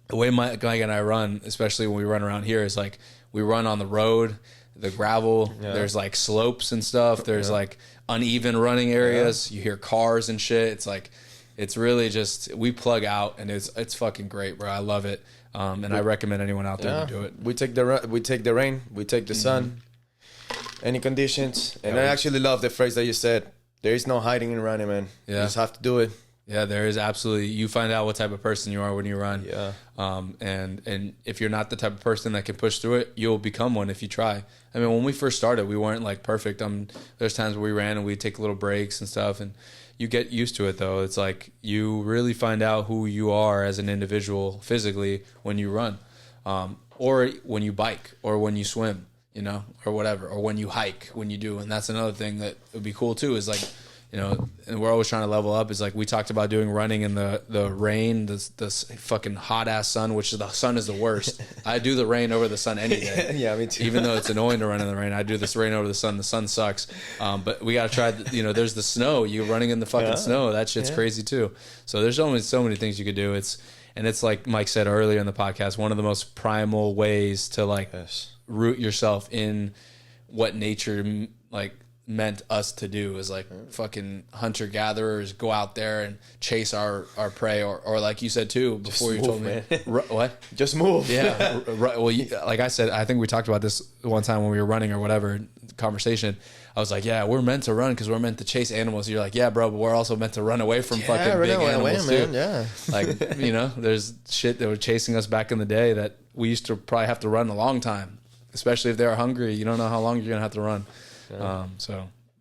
The way Mike and I run, especially when we run around here, is like we run on the road, the gravel. Yeah. There's like slopes and stuff. There's like uneven running areas. Yeah. You hear cars and shit. It's like. It's really just, we plug out and it's fucking great, bro. I love it. And I recommend anyone out there to do it. We take the rain, we take the sun, any conditions. And I actually love the phrase that you said, there is no hiding in running, man. Yeah. You just have to do it. Yeah, there is absolutely. You find out what type of person you are when you run. Yeah. And if you're not the type of person that can push through it, you'll become one if you try. I mean, when we first started, we weren't like perfect. There's times where we ran and we'd take little breaks and stuff, and you get used to it though. It's like you really find out who you are as an individual physically when you run, or when you bike, or when you swim, you know, or whatever, or when you hike, when you do. And that's another thing that would be cool too, is like, you know, and we're always trying to level up. Is like we talked about doing running in the rain, this fucking hot ass sun, which the sun is the worst. I do the rain over the sun any day. Yeah, me too. Even though it's annoying to run in the rain, I do this rain over the sun. The sun sucks. But we got to try, you know, there's the snow. You running in the fucking snow. That shit's crazy too. So there's only so many things you could do. It's like Mike said earlier in the podcast, one of the most primal ways to like root yourself in what nature like meant us to do is like fucking hunter-gatherers, go out there and chase our prey, or like you said too before you told me what, just move. Yeah. Well, like I said, I think we talked about this one time when we were running or whatever conversation. I was like, yeah, we're meant to run because we're meant to chase animals. You're like, yeah, bro, but we're also meant to run away from fucking big animals too. Man. Yeah. Like, you know, there's shit that were chasing us back in the day that we used to probably have to run a long time, especially if they're hungry. You don't know how long you're gonna have to run. Yeah.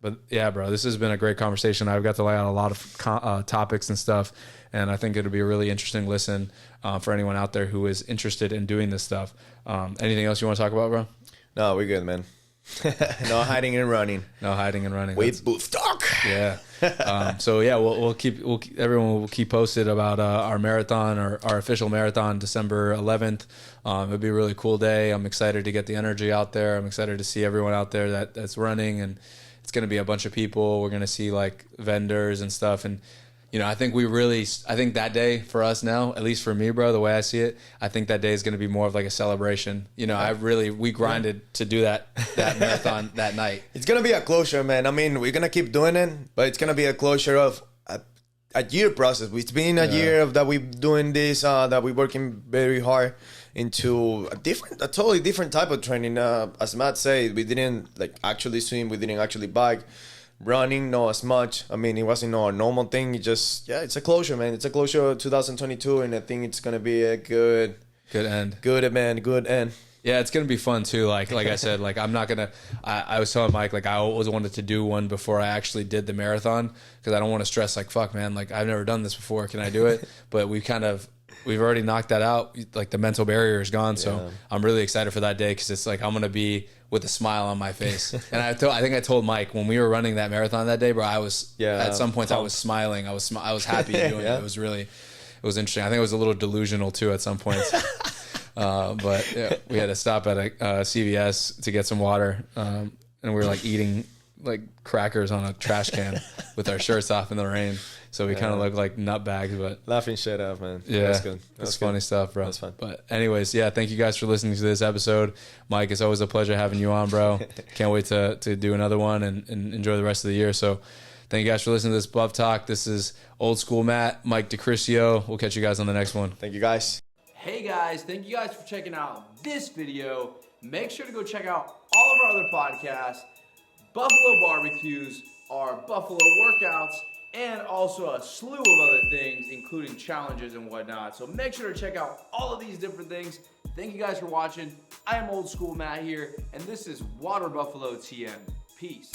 But yeah, bro, this has been a great conversation. I've got to lay out a lot of topics and stuff, and I think it'll be a really interesting listen for anyone out there who is interested in doing this stuff. Anything else you want to talk about, bro? No, we're good, man. No hiding and running. No hiding and running. With Booth Talk. Yeah. So yeah, everyone will keep posted about our marathon, or our official marathon, December 11th. It'll be a really cool day. I'm excited to get the energy out there. I'm excited to see everyone out there that's running, and it's going to be a bunch of people. We're going to see like vendors and stuff. And, you know, I think that day for us now, at least for me, bro, the way I see it, I think that day is going to be more of like a celebration. You know, we grinded to do that marathon that night. It's going to be a closure, man. I mean, we're going to keep doing it, but it's going to be a closure of a year process. It's been a year of that we're doing this, that we're working very hard into a totally different type of training. As Matt said, we didn't like actually swim, we didn't actually bike, running not as much. I mean, it wasn't our normal thing. It just it's a closure, man. It's a closure of 2022, and I think it's gonna be a good end. Good end. Yeah, it's gonna be fun too. Like I said, like I'm not gonna. I was telling Mike, like I always wanted to do one before I actually did the marathon, because I don't want to stress. Like fuck, man, like I've never done this before. Can I do it? But we kind of we've already knocked that out. Like the mental barrier is gone. So I'm really excited for that day because it's like I'm gonna be with a smile on my face. And I think I told Mike when we were running that marathon that day, bro, I was at some points I was smiling. I was happy doing it. It was interesting. I think it was a little delusional too at some points. But yeah, we had to stop at a CVS to get some water, and we were like eating like crackers on a trash can with our shirts off in the rain. So we kind of look like nutbags, but laughing shit up, man. Yeah, that's good. That's funny stuff, bro. That's fun. But anyways, yeah, thank you guys for listening to this episode. Mike, it's always a pleasure having you on, bro. Can't wait to do another one and enjoy the rest of the year. So thank you guys for listening to this Buff Talk. This is Old School Matt, Mike Criscio. We'll catch you guys on the next one. Thank you, guys. Hey guys, thank you guys for checking out this video. Make sure to go check out all of our other podcasts, Buffalo Barbecues, our Buffalo Workouts, and also a slew of other things, including challenges and whatnot. So make sure to check out all of these different things. Thank you guys for watching. I am Old School Matt here, and this is Water Buffalo TM. Peace.